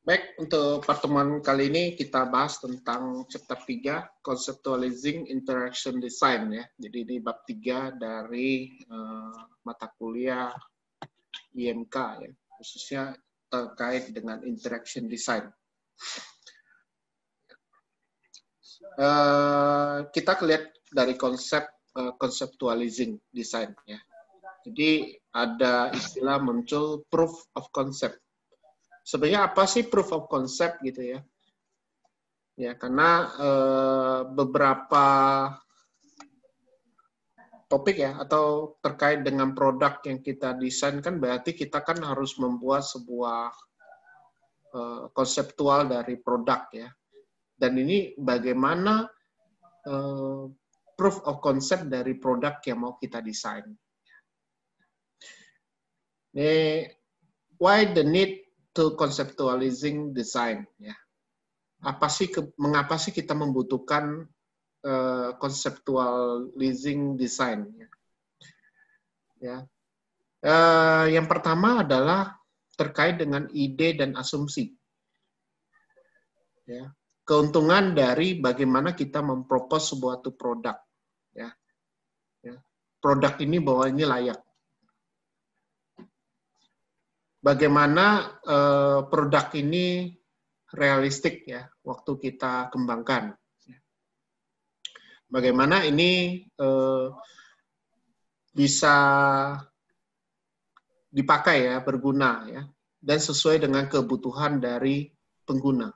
Baik, untuk pertemuan kali ini kita bahas tentang chapter 3, Conceptualizing Interaction Design ya. Jadi ini bab 3 dari mata kuliah IMK ya, khususnya terkait dengan interaction design. Kita lihat dari konsep conceptualizing design ya. Jadi ada istilah muncul proof of concept. Sebenarnya apa sih proof of concept gitu ya? Ya, karena beberapa topik ya atau terkait dengan produk yang kita desain kan berarti kita kan harus membuat sebuah konseptual dari produk ya. Dan ini bagaimana proof of concept dari produk yang mau kita desain. Ini why the need to conceptualizing design ya. Mengapa sih kita membutuhkan conceptualizing design ya. Yang pertama adalah terkait dengan ide dan asumsi ya. Keuntungan dari bagaimana kita mempropos sebuah produk ya. Produk ini bahwa ini layak. Bagaimana produk ini realistik ya waktu kita kembangkan. Bagaimana ini bisa dipakai ya, berguna ya, dan sesuai dengan kebutuhan dari pengguna.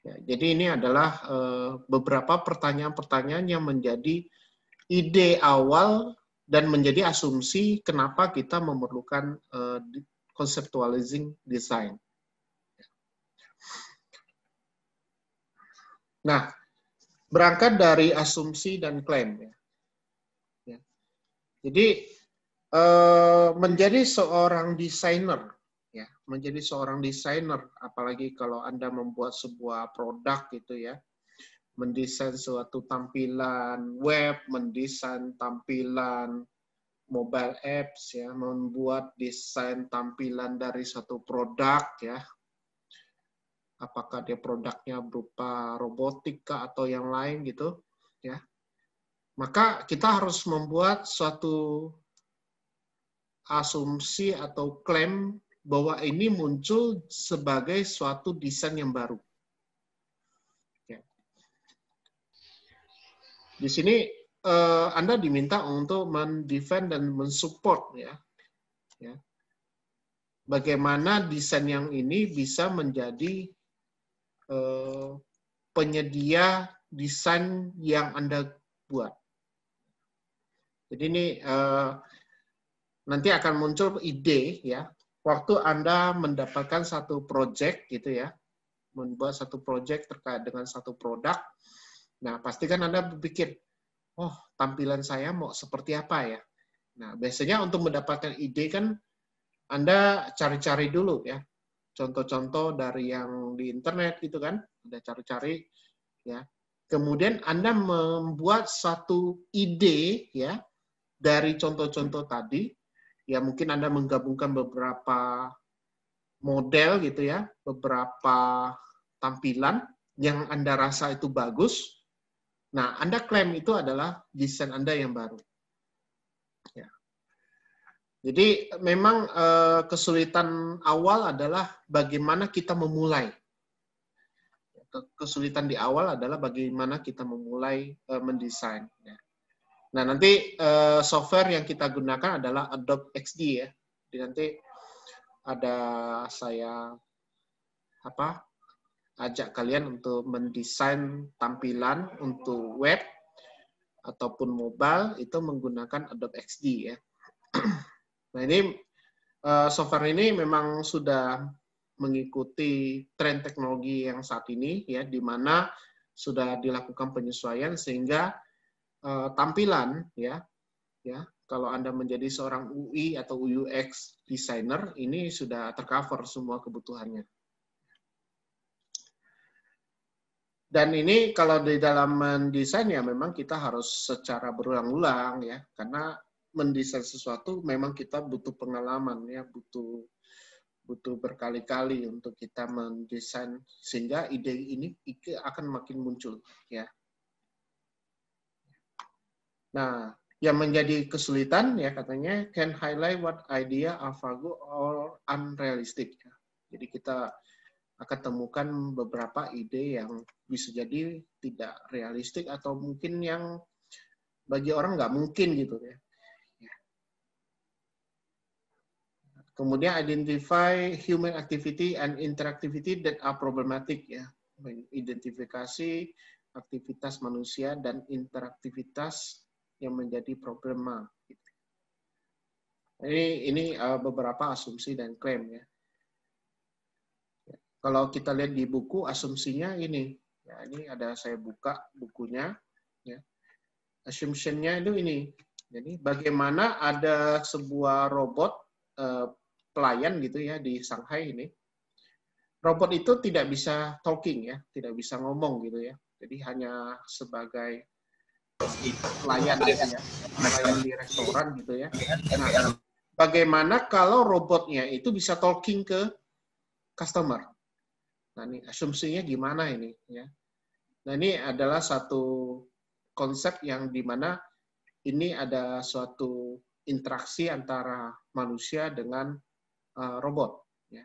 Ya, jadi ini adalah beberapa pertanyaan-pertanyaan yang menjadi ide awal dan menjadi asumsi kenapa kita memerlukan conceptualizing design. Nah, berangkat dari asumsi dan klaim ya. Jadi menjadi seorang desainer ya, menjadi seorang desainer apalagi kalau Anda membuat sebuah produk gitu ya, mendesain suatu tampilan web, mendesain tampilan mobile apps ya, membuat desain tampilan dari suatu produk ya. Apakah dia produknya berupa robotika atau yang lain gitu ya. Maka kita harus membuat suatu asumsi atau klaim bahwa ini muncul sebagai suatu desain yang baru. Ya. Di sini Anda diminta untuk mendefend dan mensupport ya. Bagaimana desain yang ini bisa menjadi penyedia desain yang Anda buat. Jadi ini nanti akan muncul ide ya. Waktu Anda mendapatkan satu project gitu ya, membuat satu project terkait dengan satu produk. Nah, pasti kan Anda berpikir, oh, tampilan saya mau seperti apa ya? Nah, biasanya untuk mendapatkan ide kan Anda cari-cari dulu ya. Contoh-contoh dari yang di internet gitu kan, Anda cari-cari ya. Kemudian Anda membuat satu ide ya dari contoh-contoh tadi, ya mungkin Anda menggabungkan beberapa model gitu ya, beberapa tampilan yang Anda rasa itu bagus. Nah, Anda klaim itu adalah desain Anda yang baru. Ya. Jadi memang kesulitan awal adalah bagaimana kita memulai. Kesulitan di awal adalah bagaimana kita memulai mendesain. Ya. Nah, nanti software yang kita gunakan adalah Adobe XD ya. Jadi nanti ada saya ajak kalian untuk mendesain tampilan untuk web ataupun mobile itu menggunakan Adobe XD ya. Nah, ini software ini memang sudah mengikuti tren teknologi yang saat ini ya, di mana sudah dilakukan penyesuaian sehingga tampilan ya kalau Anda menjadi seorang UI atau UX designer ini sudah tercover semua kebutuhannya. Dan ini kalau di dalam mendesain ya memang kita harus secara berulang-ulang ya, karena mendesain sesuatu memang kita butuh pengalaman ya, butuh butuh berkali-kali untuk kita mendesain sehingga ide ini akan makin muncul ya. Nah, yang menjadi kesulitan ya katanya can highlight what idea are vague or unrealistic. Jadi kita akan temukan beberapa ide yang bisa jadi tidak realistik atau mungkin yang bagi orang nggak mungkin gitu ya. Kemudian identify human activity and interactivity that are problematic ya. Identifikasi aktivitas manusia dan interaktivitas yang menjadi problema. Ini beberapa asumsi dan klaim ya. Kalau kita lihat di buku asumsinya ini. Ya, ini ada saya buka bukunya ya. Assumption-nya itu ini. Jadi bagaimana ada sebuah robot pelayan gitu ya di Shanghai ini. Robot itu tidak bisa talking ya, tidak bisa ngomong gitu ya. Jadi hanya sebagai pelayan gitu ya, pelayan di restoran gitu ya. Nah, bagaimana kalau robotnya itu bisa talking ke customer? Nah, ini asumsinya gimana ini ya? Nah, ini adalah satu konsep yang dimana ini ada suatu interaksi antara manusia dengan robot. Ya.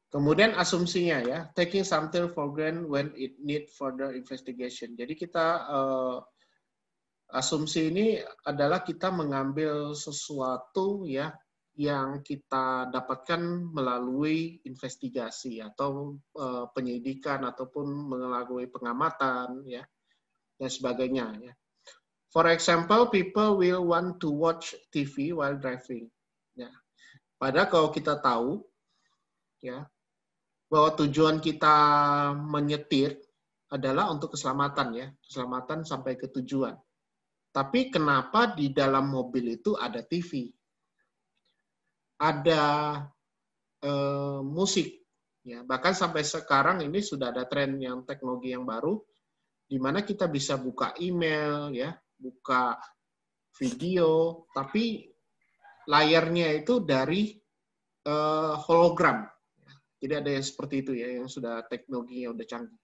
Kemudian asumsinya ya, taking something for granted when it need further investigation. Jadi kita asumsi ini adalah kita mengambil sesuatu ya yang kita dapatkan melalui investigasi atau penyidikan ataupun melalui pengamatan ya dan sebagainya ya. For example, people will want to watch TV while driving. Ya. Padahal kalau kita tahu ya bahwa tujuan kita menyetir adalah untuk keselamatan ya, keselamatan sampai ke tujuan. Tapi kenapa di dalam mobil itu ada TV, ada musik, ya bahkan sampai sekarang ini sudah ada tren yang teknologi yang baru, di mana kita bisa buka email ya, buka video, tapi layarnya itu dari hologram. Jadi ada yang seperti itu ya, yang sudah teknologinya udah canggih.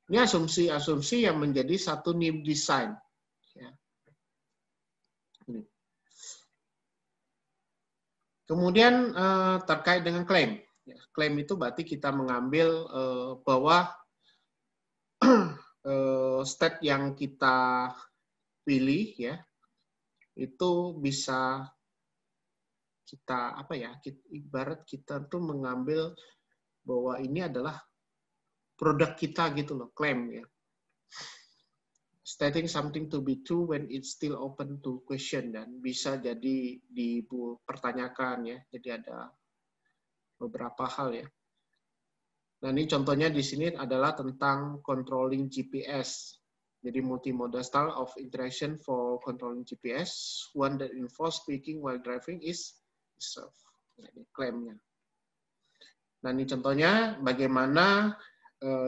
Ini asumsi-asumsi yang menjadi satu new design. Ya. Kemudian terkait dengan klaim. Ya, klaim itu berarti kita mengambil bahwa state yang kita pilih ya itu bisa kita apa ya? Ibarat kita tuh mengambil bahwa ini adalah produk kita gitu loh, klaim ya. Stating something to be true when it's still open to question dan bisa jadi dipertanyakan ya. Jadi ada beberapa hal ya. Nah, ini contohnya di sini adalah tentang controlling GPS. Jadi multimodal style of interaction for controlling GPS, one that involves speaking while driving is served. Nah, ini klaimnya. Nah, ini contohnya bagaimana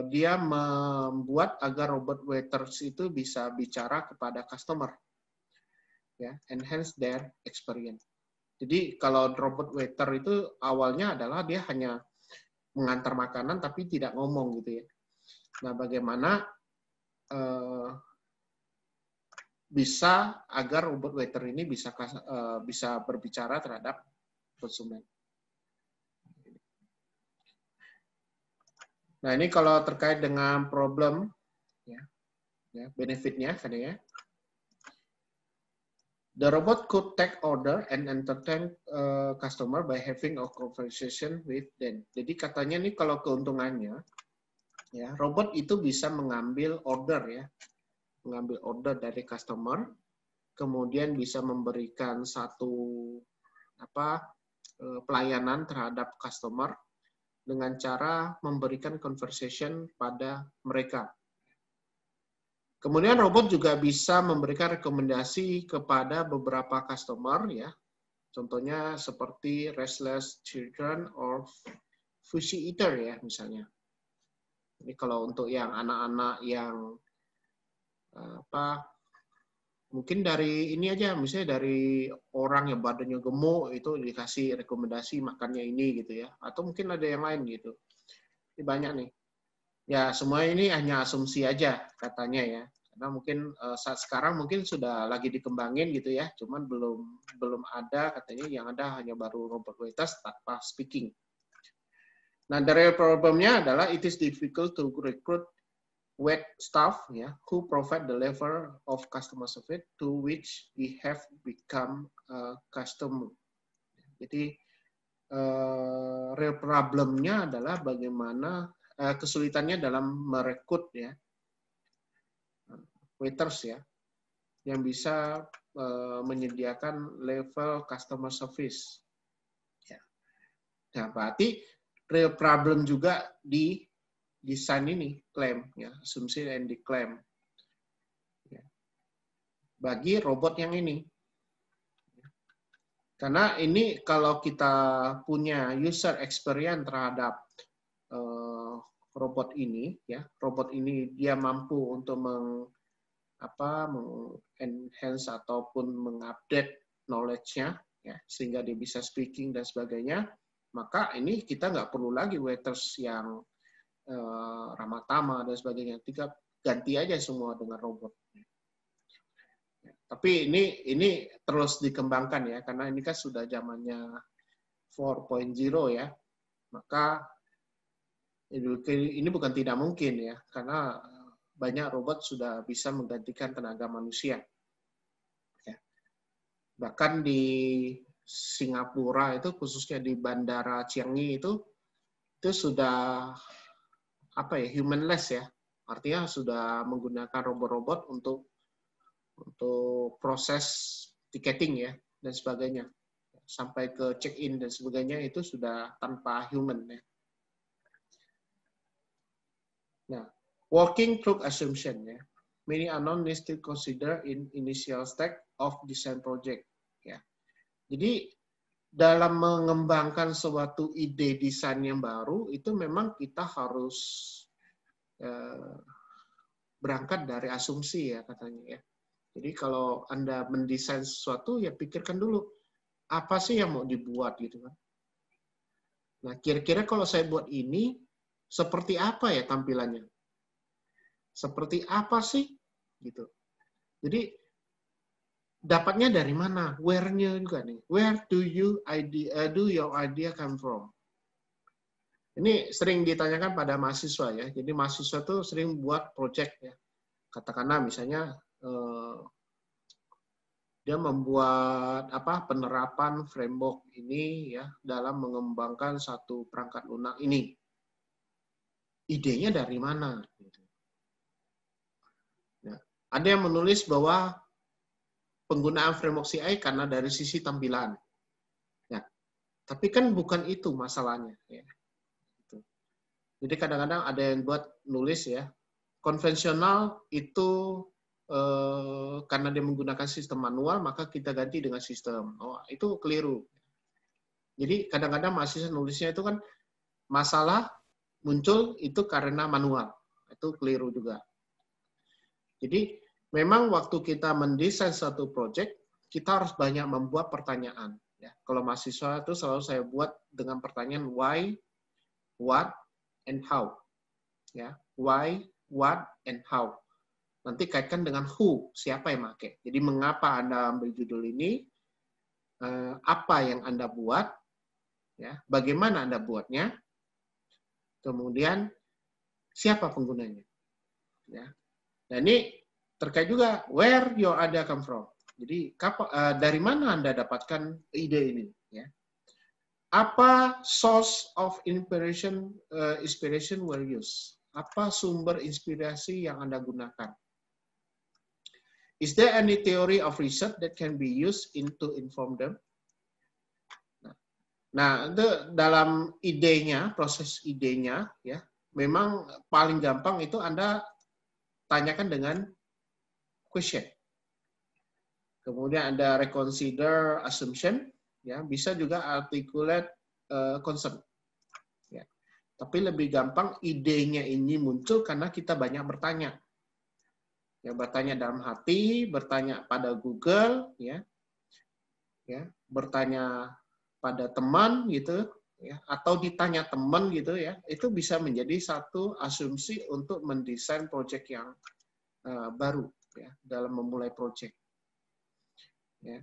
dia membuat agar robot waiters itu bisa bicara kepada customer, ya, enhance their experience. Jadi kalau robot waiter itu awalnya adalah dia hanya mengantar makanan tapi tidak ngomong gitu ya. Nah, bagaimana bisa agar robot waiter ini bisa berbicara terhadap konsumen. Nah, ini kalau terkait dengan problem, ya benefitnya katanya. The robot could take order and entertain customer by having a conversation with them. Jadi katanya nih kalau keuntungannya, ya robot itu bisa mengambil order ya, mengambil order dari customer, kemudian bisa memberikan satu pelayanan terhadap customer dengan cara memberikan conversation pada mereka. Kemudian robot juga bisa memberikan rekomendasi kepada beberapa customer ya. Contohnya seperti restless children or fussy eater ya misalnya. Ini kalau untuk yang anak-anak yang Mungkin dari ini aja, misalnya dari orang yang badannya gemuk itu dikasih rekomendasi makannya ini gitu ya. Atau mungkin ada yang lain gitu. Ini banyak nih. Ya, semua ini hanya asumsi aja katanya ya. Karena mungkin saat sekarang mungkin sudah lagi dikembangin gitu ya. Cuman belum ada katanya, yang ada hanya baru robot waiters tanpa speaking. Nah, dari problemnya adalah it is difficult to recruit wait staff ya, who provide the level of customer service to which we have become accustomed. Jadi real problemnya adalah bagaimana kesulitannya dalam merekrut ya waiters ya yang bisa menyediakan level customer service. Ya. Nah, berarti real problem juga di desain ini, claim, ya, asumsi and declaim. Ya. Bagi robot yang ini. Karena ini kalau kita punya user experience terhadap robot ini, ya, robot ini dia mampu untuk enhance ataupun mengupdate knowledge-nya, ya, sehingga dia bisa speaking dan sebagainya, maka ini kita nggak perlu lagi waiters yang ramah tamah dan sebagainya. Ganti aja semua dengan robot. Tapi ini terus dikembangkan ya, karena ini kan sudah zamannya 4.0 ya. Maka ini bukan tidak mungkin ya, karena banyak robot sudah bisa menggantikan tenaga manusia. Ya. Bahkan di Singapura itu, khususnya di Bandara Changi itu sudah humanless ya, artinya sudah menggunakan robot-robot untuk proses tiketing ya dan sebagainya, sampai ke check-in dan sebagainya itu sudah tanpa human ya. Nah, working through assumption ya, many unknown needs to consider in initial stage of design project ya. Jadi dalam mengembangkan suatu ide desain yang baru itu memang kita harus berangkat dari asumsi ya katanya ya. Jadi kalau Anda mendesain sesuatu ya pikirkan dulu apa sih yang mau dibuat gitu kan. Nah, kira-kira kalau saya buat ini seperti apa ya tampilannya? Seperti apa sih gitu. Jadi dapatnya dari mana? Where-nya juga nih. Where do your idea come from? Ini sering ditanyakan pada mahasiswa ya. Jadi mahasiswa tuh sering buat project ya. Katakanlah misalnya dia membuat penerapan framework ini ya dalam mengembangkan satu perangkat lunak ini. Idenya dari mana? Nah, ada yang menulis bahwa penggunaan framework CI karena dari sisi tampilan. Ya, tapi kan bukan itu masalahnya. Ya. Jadi kadang-kadang ada yang buat nulis ya, konvensional itu karena dia menggunakan sistem manual, maka kita ganti dengan sistem. Oh, itu keliru. Jadi kadang-kadang mahasiswa nulisnya itu kan masalah muncul itu karena manual. Itu keliru juga. Jadi memang waktu kita mendesain satu project, kita harus banyak membuat pertanyaan. Ya, kalau mahasiswa itu selalu saya buat dengan pertanyaan why, what, and how. Ya, why, what, and how. Nanti kaitkan dengan who, siapa yang pakai. Jadi mengapa Anda ambil judul ini, apa yang Anda buat, ya, bagaimana Anda buatnya, kemudian siapa penggunanya. Ya. Nah ini terkait juga where your idea come from. Jadi dari mana Anda dapatkan ide ini? Ya. Apa source of inspiration were used? Apa sumber inspirasi yang Anda gunakan? Is there any theory of research that can be used to inform them? Nah, itu dalam idenya, proses idenya, ya, memang paling gampang itu Anda tanyakan dengan question. Kemudian ada reconsider assumption, ya, bisa juga articulate concern. Ya. Tapi lebih gampang idenya ini muncul karena kita banyak bertanya. Ya, bertanya dalam hati, bertanya pada Google, ya, bertanya pada teman gitu, ya, atau ditanya teman gitu ya, itu bisa menjadi satu asumsi untuk mendesain proyek yang baru ya dalam memulai proyek. Ya.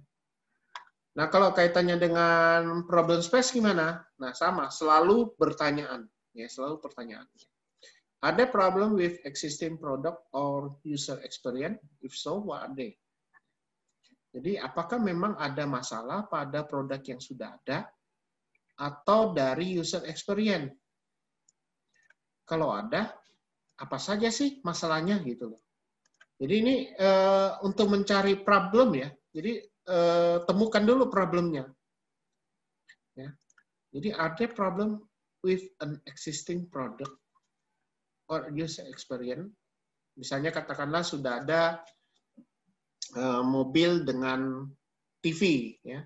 Nah, kalau kaitannya dengan problem space gimana? Nah, sama, selalu pertanyaan, ya, selalu pertanyaan. Ada problem with existing product or user experience? If so, what are they? Jadi, apakah memang ada masalah pada produk yang sudah ada atau dari user experience? Kalau ada, apa saja sih masalahnya gitu loh. Jadi ini untuk mencari problem ya. Jadi temukan dulu problemnya. Ya. Jadi ada problem with an existing product or user experience. Misalnya katakanlah sudah ada mobil dengan TV, ya.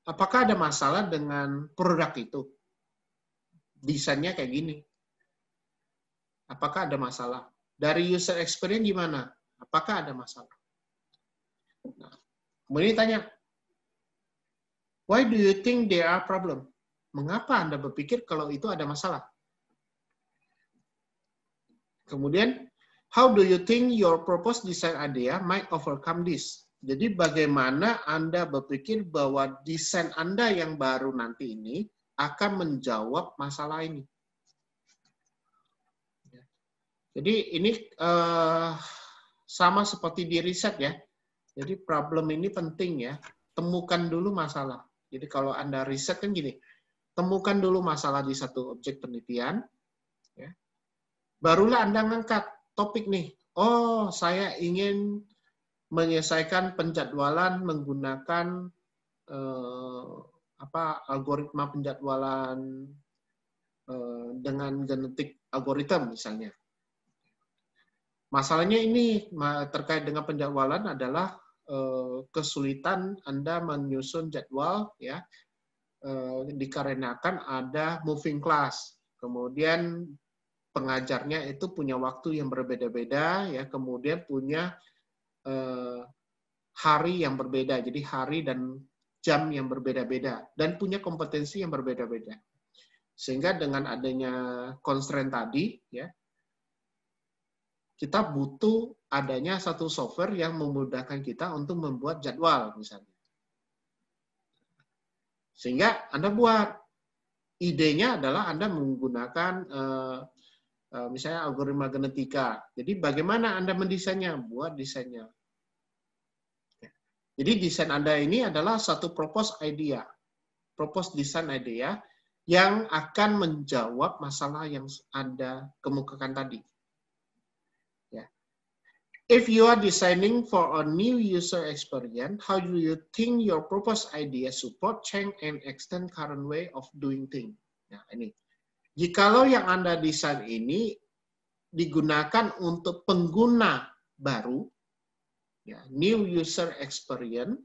Apakah ada masalah dengan produk itu? Desainnya kayak gini. Apakah ada masalah? Dari user experience gimana? Apakah ada masalah? Nah, kemudian tanya, why do you think there are problem? Mengapa Anda berpikir kalau itu ada masalah? Kemudian, how do you think your proposed design idea might overcome this? Jadi bagaimana Anda berpikir bahwa desain Anda yang baru nanti ini akan menjawab masalah ini? Jadi ini sama seperti di riset ya. Jadi problem ini penting ya. Temukan dulu masalah. Jadi kalau Anda riset kan gini, temukan dulu masalah di satu objek penelitian, ya. Barulah Anda ngangkat topik nih. Oh, saya ingin menyelesaikan penjadwalan menggunakan algoritma penjadwalan dengan genetik algoritma misalnya. Masalahnya ini terkait dengan penjadwalan adalah kesulitan Anda menyusun jadwal ya dikarenakan ada moving class. Kemudian pengajarnya itu punya waktu yang berbeda-beda ya, kemudian punya hari yang berbeda. Jadi hari dan jam yang berbeda-beda dan punya kompetensi yang berbeda-beda. Sehingga dengan adanya constraint tadi ya, kita butuh adanya satu software yang memudahkan kita untuk membuat jadwal misalnya. Sehingga Anda buat, idenya adalah Anda menggunakan misalnya algoritma genetika. Jadi bagaimana Anda mendesainnya? Buat desainnya. Jadi desain Anda ini adalah satu proposed design idea yang akan menjawab masalah yang Anda kemukakan tadi. If you are designing for a new user experience, how do you think your proposed idea support change and extend current way of doing things? Nah, ini. Jikalau yang Anda desain ini digunakan untuk pengguna baru, ya, new user experience,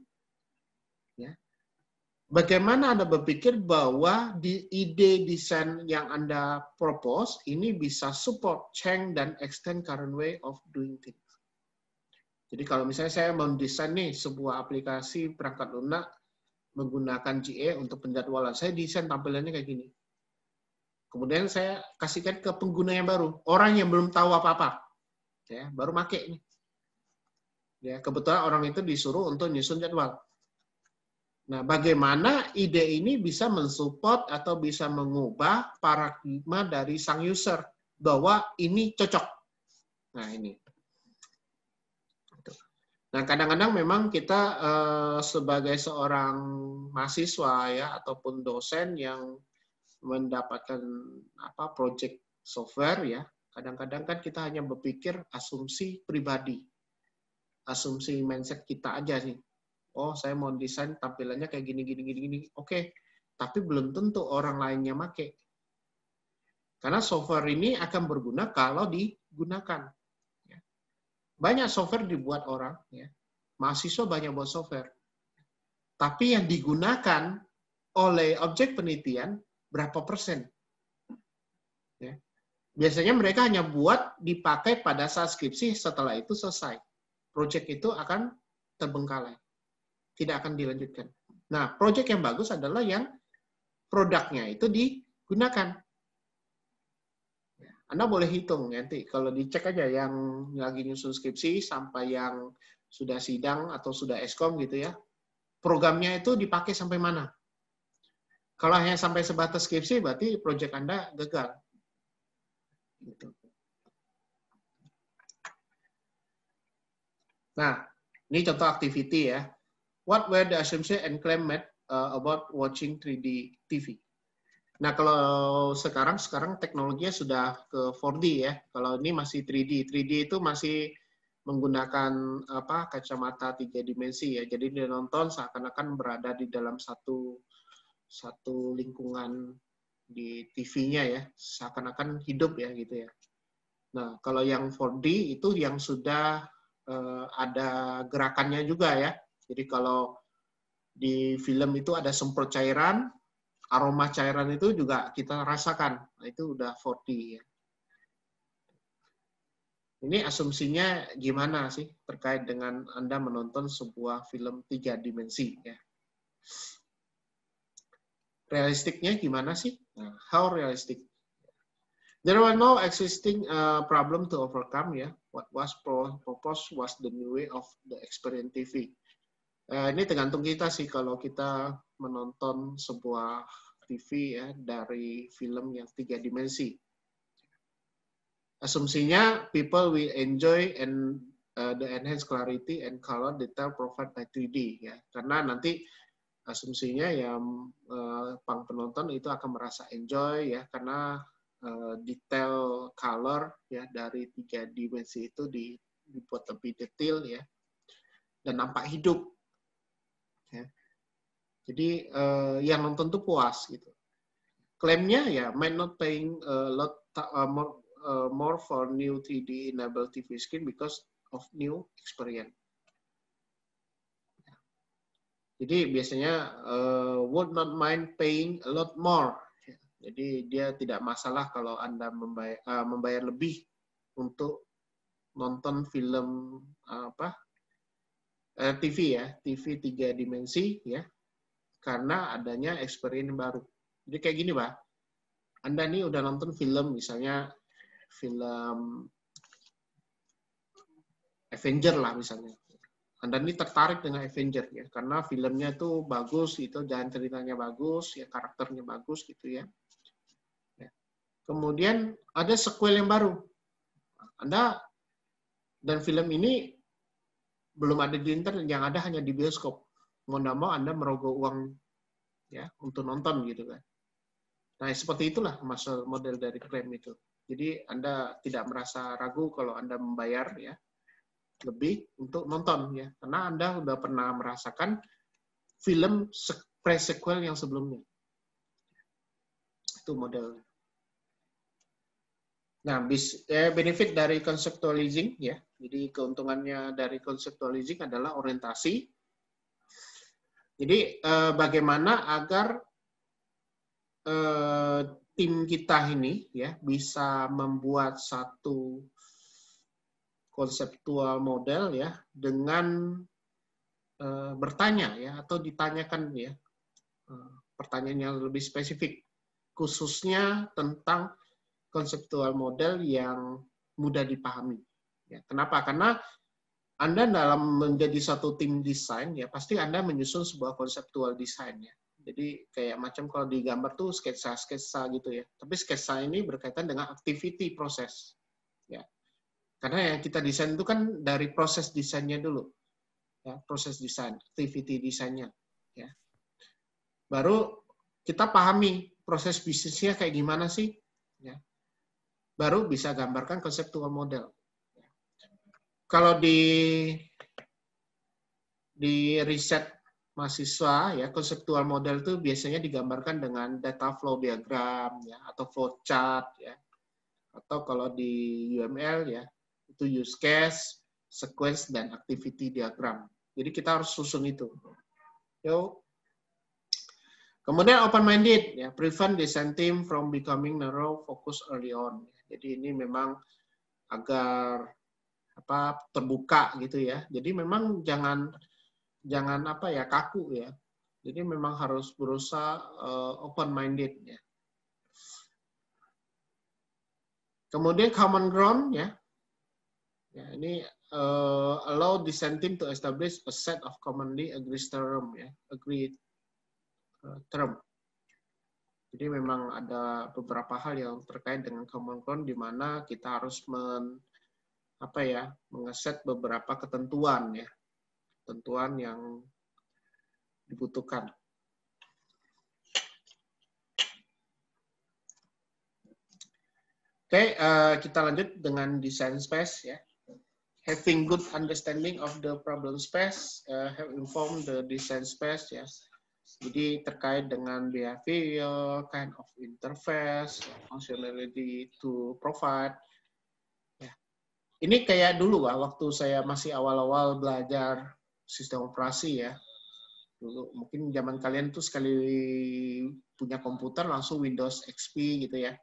ya, bagaimana Anda berpikir bahwa di ide desain yang Anda propose ini bisa support change dan extend current way of doing things? Jadi kalau misalnya saya mendesain nih sebuah aplikasi perangkat lunak menggunakan GA untuk penjadwalan, saya desain tampilannya kayak gini. Kemudian saya kasihkan ke pengguna yang baru, orang yang belum tahu apa-apa, ya, baru make nih. Ya, kebetulan orang itu disuruh untuk nyusun jadwal. Nah, bagaimana ide ini bisa mensupport atau bisa mengubah paradigma dari sang user bahwa ini cocok. Nah, ini. Nah, kadang-kadang memang kita sebagai seorang mahasiswa ya ataupun dosen yang mendapatkan project software ya, kadang-kadang kan kita hanya berpikir asumsi pribadi. Asumsi mindset kita aja sih. Oh, saya mau desain tampilannya kayak gini. Oke, tapi belum tentu orang lainnya make. Karena software ini akan berguna kalau digunakan. Banyak software dibuat orang, ya. Mahasiswa banyak buat software. Tapi yang digunakan oleh objek penelitian berapa persen? Ya. biasanya mereka hanya buat dipakai pada saat skripsi, setelah itu selesai. Project itu akan terbengkalai, tidak akan dilanjutkan. Nah, project yang bagus adalah yang produknya itu digunakan. Anda boleh hitung nanti, kalau dicek aja yang lagi nyusun skripsi sampai yang sudah sidang atau sudah eskom gitu ya, programnya itu dipakai sampai mana. Kalau hanya sampai sebatas skripsi, berarti proyek Anda gagal. Gitu. Nah, ini contoh activity ya. What were the assumptions and claim made about watching 3D TV? Nah, kalau sekarang teknologinya sudah ke 4D ya. Kalau ini masih 3D. 3D itu masih menggunakan kacamata 3 dimensi ya. Jadi dia nonton seakan-akan berada di dalam satu lingkungan di TV-nya ya. Seakan-akan hidup ya gitu ya. Nah, kalau yang 4D itu yang sudah ada gerakannya juga ya. Jadi kalau di film itu ada semprot cairan, aroma cairan itu juga kita rasakan. Nah, itu udah 4D ya. Ini asumsinya gimana sih terkait dengan Anda menonton sebuah film 3 dimensi ya. Realistiknya gimana sih? Nah, how realistic? There were no existing problem to overcome ya. What was proposed was the new way of the experience TV. Ini tergantung kita sih kalau kita menonton sebuah TV ya dari film yang 3 dimensi. Asumsinya people will enjoy and the enhanced clarity and color detail provided by 3D ya. Karena nanti asumsinya yang penonton itu akan merasa enjoy ya karena detail color ya dari 3 dimensi itu dibuat lebih detail ya dan nampak hidup. Ya. Jadi yang nonton tuh puas gitu. Klaimnya ya might not paying a lot more for new 3D enabled TV screen because of new experience. Jadi biasanya would not mind paying a lot more. Jadi dia tidak masalah kalau Anda membayar lebih untuk nonton film TV ya, TV 3 dimensi ya, karena adanya experience baru. Jadi kayak gini, Pak. Anda nih udah nonton film, misalnya film Avenger lah misalnya. Anda nih tertarik dengan Avenger ya, karena filmnya tuh bagus, itu jalan ceritanya bagus, ya karakternya bagus gitu ya. Kemudian ada sequel yang baru. Anda dan film ini belum ada di internet, yang ada hanya di bioskop. Mau nggak mau Anda merogoh uang ya untuk nonton gitu kan. Nah, seperti itulah model dari klaim itu. Jadi Anda tidak merasa ragu kalau Anda membayar ya lebih untuk nonton ya, karena Anda sudah pernah merasakan film pre-sequel yang sebelumnya. Itu model. Nah, benefit dari conceptualizing ya. Jadi keuntungannya dari conceptualizing adalah orientasi. Jadi bagaimana agar tim kita ini ya bisa membuat satu konseptual model ya dengan bertanya ya atau ditanyakan ya pertanyaan yang lebih spesifik khususnya tentang konseptual model yang mudah dipahami. Ya, kenapa? Karena Anda dalam menjadi satu tim desain ya pasti Anda menyusun sebuah konseptual desain ya. Jadi kayak macam kalau di gambar tuh sketsa gitu ya. Tapi sketsa ini berkaitan dengan activity proses. Ya. Karena yang kita desain itu kan dari proses desainnya dulu. Ya, proses desain, activity desainnya. Ya. Baru kita pahami proses bisnisnya kayak gimana sih. Ya. Baru bisa gambarkan konseptual model. Kalau di riset mahasiswa ya konseptual model itu biasanya digambarkan dengan data flow diagram ya atau flow chart ya atau kalau di UML ya itu use case, sequence dan activity diagram. Jadi kita harus susun itu. Yo. Kemudian open minded ya prevent design team from becoming narrow focus early on. Jadi ini memang agar terbuka gitu ya. Jadi memang jangan kaku ya. Jadi memang harus berusaha open minded ya. Kemudian common ground ya. Ya, ini allow dissenting to establish a set of commonly agreed term ya, agreed term. Jadi memang ada beberapa hal yang terkait dengan common ground di mana kita harus mengeset beberapa ketentuan ya, ketentuan yang dibutuhkan. Oke, kita lanjut dengan design space ya. Having good understanding of the problem space, have informed the design space ya. Jadi terkait dengan behavior, kind of interface, functionality to provide. Ya. Ini kayak dulu waktu saya masih awal-awal belajar sistem operasi ya. Dulu mungkin zaman kalian tuh sekali punya komputer langsung Windows XP gitu ya.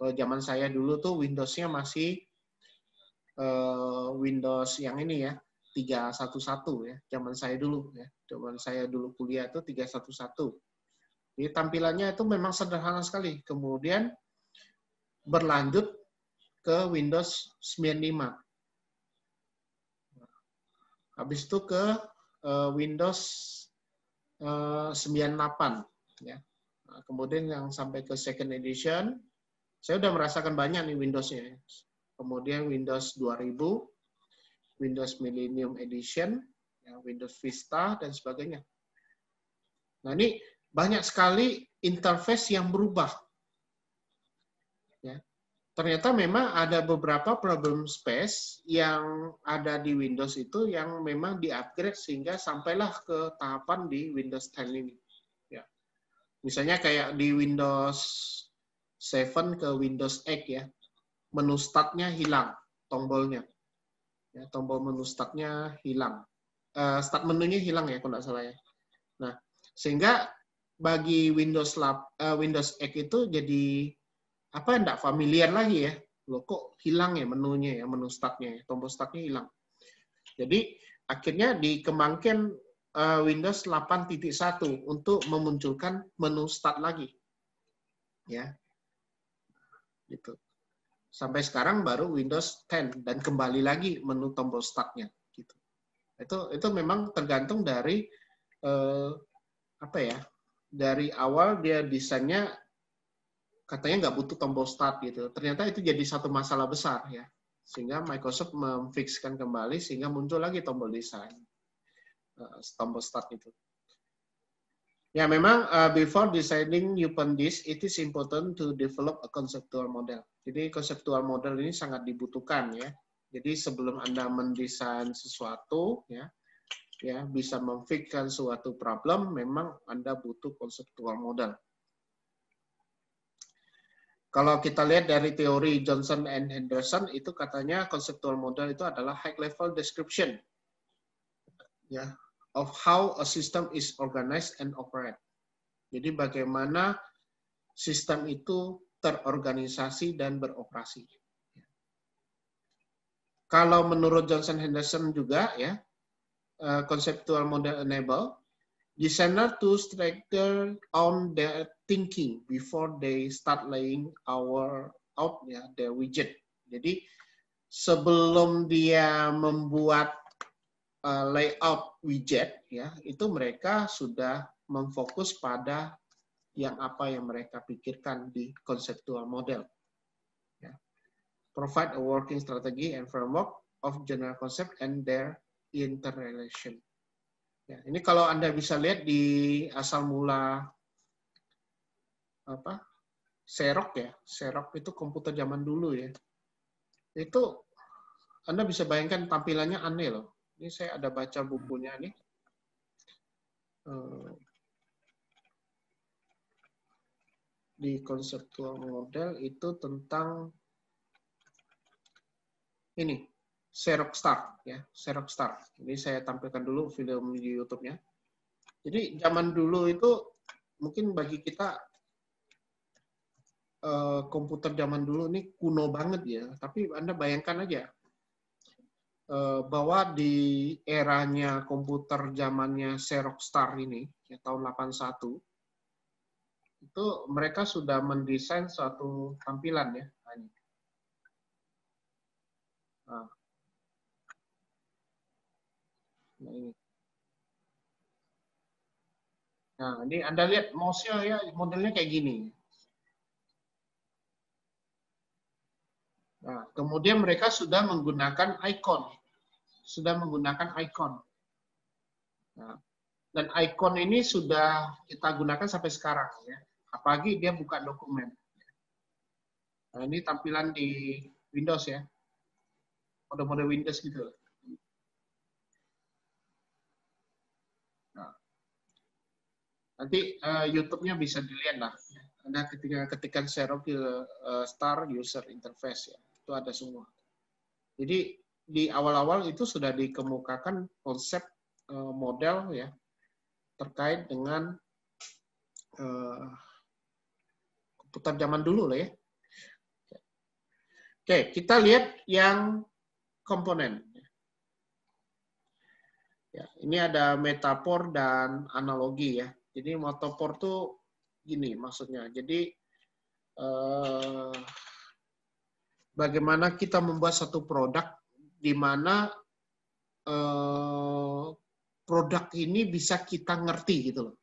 Kalau zaman saya dulu tuh Windows-nya masih Windows yang ini ya, 311 ya. Zaman saya dulu ya. Zaman saya dulu kuliah itu 311. Jadi tampilannya itu memang sederhana sekali. Kemudian berlanjut ke Windows 95. Habis itu ke Windows 98 ya. Nah, kemudian yang sampai ke second edition, saya udah merasakan banyak nih Windows-nya. Kemudian Windows 2000, Windows Millennium Edition, ya, Windows Vista, dan sebagainya. Nah, ini banyak sekali interface yang berubah. Ya. Ternyata memang ada beberapa problem space yang ada di Windows itu yang memang di-upgrade sehingga sampailah ke tahapan di Windows 10 ini. Ya. Misalnya kayak di Windows 7 ke Windows 8 ya, menu start-nya hilang, tombolnya. Ya, tombol menu start-nya hilang. Start menunya hilang ya, kalau nggak salah ya. Nah, sehingga bagi Windows 8 itu jadi nggak familiar lagi ya. Loh kok hilang ya menunya ya, menu start-nya ya, tombol start-nya hilang. Jadi akhirnya dikembangkan Windows 8.1 untuk memunculkan menu start lagi. Ya. Gitu. Sampai sekarang baru Windows 10 dan kembali lagi menu tombol start-nya gitu. Itu memang tergantung dari dari awal dia desainnya katanya nggak butuh tombol start gitu. Ternyata itu jadi satu masalah besar ya. Sehingga Microsoft memfixkan kembali sehingga muncul lagi tombol desain. Tombol start itu. Ya memang before deciding upon this, it is important to develop a conceptual model. Jadi conceptual model ini sangat dibutuhkan ya. Jadi sebelum Anda mendesain sesuatu ya bisa memfixkan suatu problem, memang Anda butuh conceptual model. Kalau kita lihat dari teori Johnson and Henderson, itu katanya conceptual model itu adalah high level description ya, of how a system is organized and operate. Jadi bagaimana sistem itu terorganisasi dan beroperasi. Kalau menurut Johnson Henderson juga ya, conceptual model enable designer to straighten on their thinking before they start laying out their widget. Jadi sebelum dia membuat layout widget ya, itu mereka sudah memfokus pada yang apa yang mereka pikirkan di conceptual model. Ya. Provide a working strategy and framework of general concept and their interrelation. Ya, ini kalau Anda bisa lihat di asal mula Xerox ya, Xerox itu komputer zaman dulu ya. Itu Anda bisa bayangkan tampilannya aneh loh. Ini saya ada baca bukunya nih. Di conceptual model itu tentang ini Xerox Start ya, Xerox Start. Ini saya tampilkan dulu film di YouTube-nya. Jadi zaman dulu itu mungkin bagi kita komputer zaman dulu ini kuno banget ya. Tapi Anda bayangkan aja bahwa di eranya komputer zamannya Xerox Star ini, ya, tahun 81, itu mereka sudah mendesain suatu tampilan ya. Nah, ini. Nah, ini Anda lihat mouse-nya ya, modelnya kayak gini. Nah, kemudian mereka sudah menggunakan icon. Nah, dan icon ini sudah kita gunakan sampai sekarang ya. Apalagi dia buka dokumen. Nah, ini tampilan di Windows ya. Mode-mode Windows gitu. Nah, nanti YouTube-nya bisa dilihat lah. Anda ketika Xerox Star User Interface ya. Itu ada semua. Jadi di awal-awal itu sudah dikemukakan konsep model ya terkait dengan komputer zaman dulu lah ya. Oke, kita lihat yang komponen. Ya, ini ada metafor dan analogi ya. Jadi metafor tuh gini maksudnya. Jadi bagaimana kita membuat satu produk di mana produk ini bisa kita ngerti gitu loh.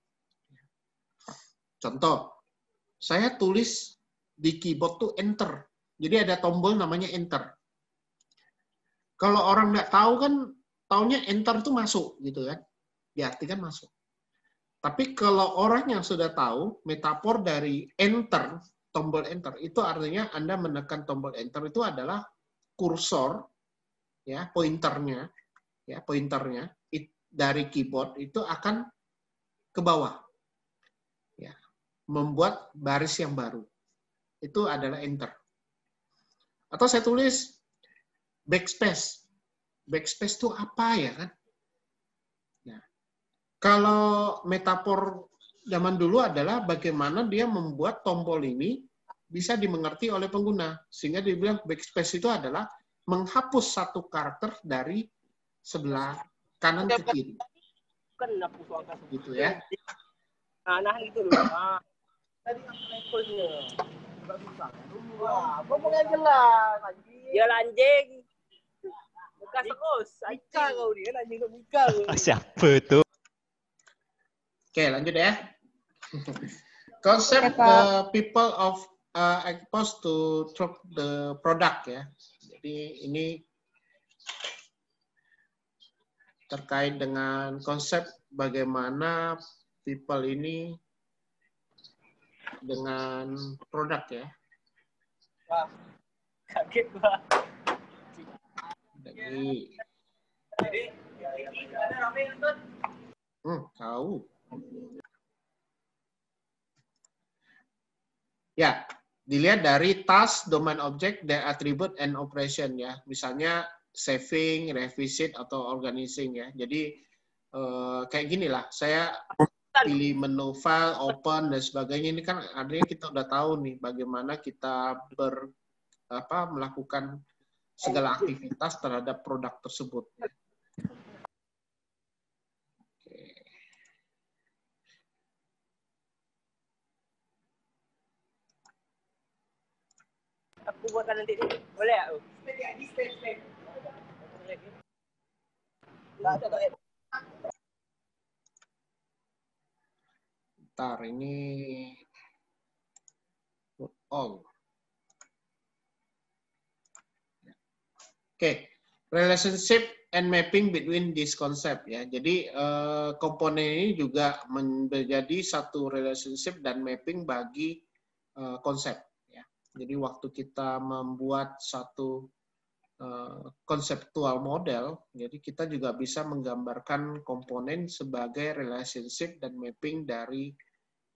Contoh, saya tulis di keyboard tuh enter. Jadi ada tombol namanya enter. Kalau orang nggak tahu kan, taunya enter tuh masuk gitu kan. Diartikan masuk. Tapi kalau orang yang sudah tahu, metafor dari enter, tombol enter, itu artinya Anda menekan tombol enter itu adalah kursor, ya pointernya dari keyboard itu akan ke bawah, ya, membuat baris yang baru. Itu adalah enter. Atau saya tulis backspace. Backspace itu apa ya kan? Nah, kalau metafor zaman dulu adalah bagaimana dia membuat tombol ini bisa dimengerti oleh pengguna. Sehingga dia bilang backspace itu adalah menghapus satu karakter dari sebelah kanan ke kiri. Gitu ya. Nah itu loh. Tadi levelnya. Wah, ngomong yang jelas, anjing. Ya anjing. Buka terus. Mika kau dia, anjing kau Mika. Siapa itu? Oke, lanjut ya. Konsep people of exposed to the product ya. Jadi ini terkait dengan konsep bagaimana people ini dengan produk ya. Wah, kaget gua. Jadi ada rame nonton. Tahu. Ya, dilihat dari task, domain object, dan attribute and operation ya. Misalnya saving, revisit atau organizing ya. Jadi kayak gini lah. Saya pilih menu file, open dan sebagainya. Ini kan artinya kita udah tahu nih bagaimana kita melakukan segala aktivitas terhadap produk tersebut. Aku buatkan nanti ni. Boleh tak? Spek. Tak ada tak. Bentar, ini all. Oke, relationship and mapping between this concept ya. Jadi komponen ini juga menjadi satu relationship dan mapping bagi konsep ya. Jadi waktu kita membuat satu konseptual model, jadi kita juga bisa menggambarkan komponen sebagai relationship dan mapping dari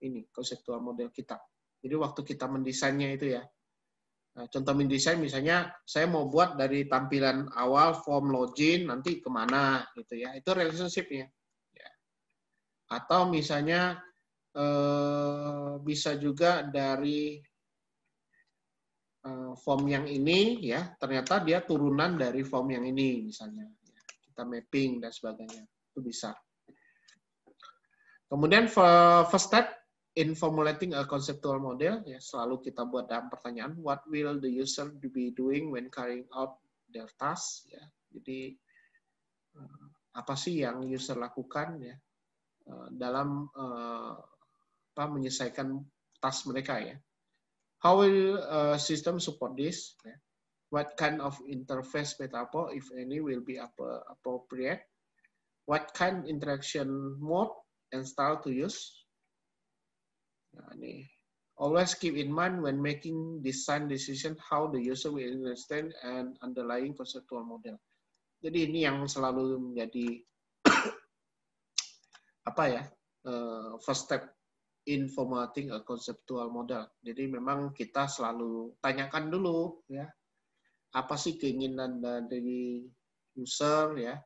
ini konseptual model kita. Jadi waktu kita mendesainnya itu ya. Nah, contoh mendesain misalnya saya mau buat dari tampilan awal form login nanti kemana gitu ya. Itu relationship-nya. Ya. Atau misalnya bisa juga dari form yang ini ya ternyata dia turunan dari form yang ini misalnya. Kita mapping dan sebagainya. Itu bisa. Kemudian first step in formulating a conceptual model, ya selalu kita buat dalam pertanyaan, what will the user be doing when carrying out their task? Ya, jadi apa sih yang user lakukan ya dalam menyelesaikan task mereka ya? How will system support this? Ya? What kind of interface metaphor, if any, will be appropriate? What kind interaction mode and style to use? Nah, ini. Always keep in mind when making design decision how the user will understand and underlying conceptual model. Jadi ini yang selalu menjadi apa ya first step in formatting a conceptual model. Jadi memang kita selalu tanyakan dulu ya apa sih keinginan dari user ya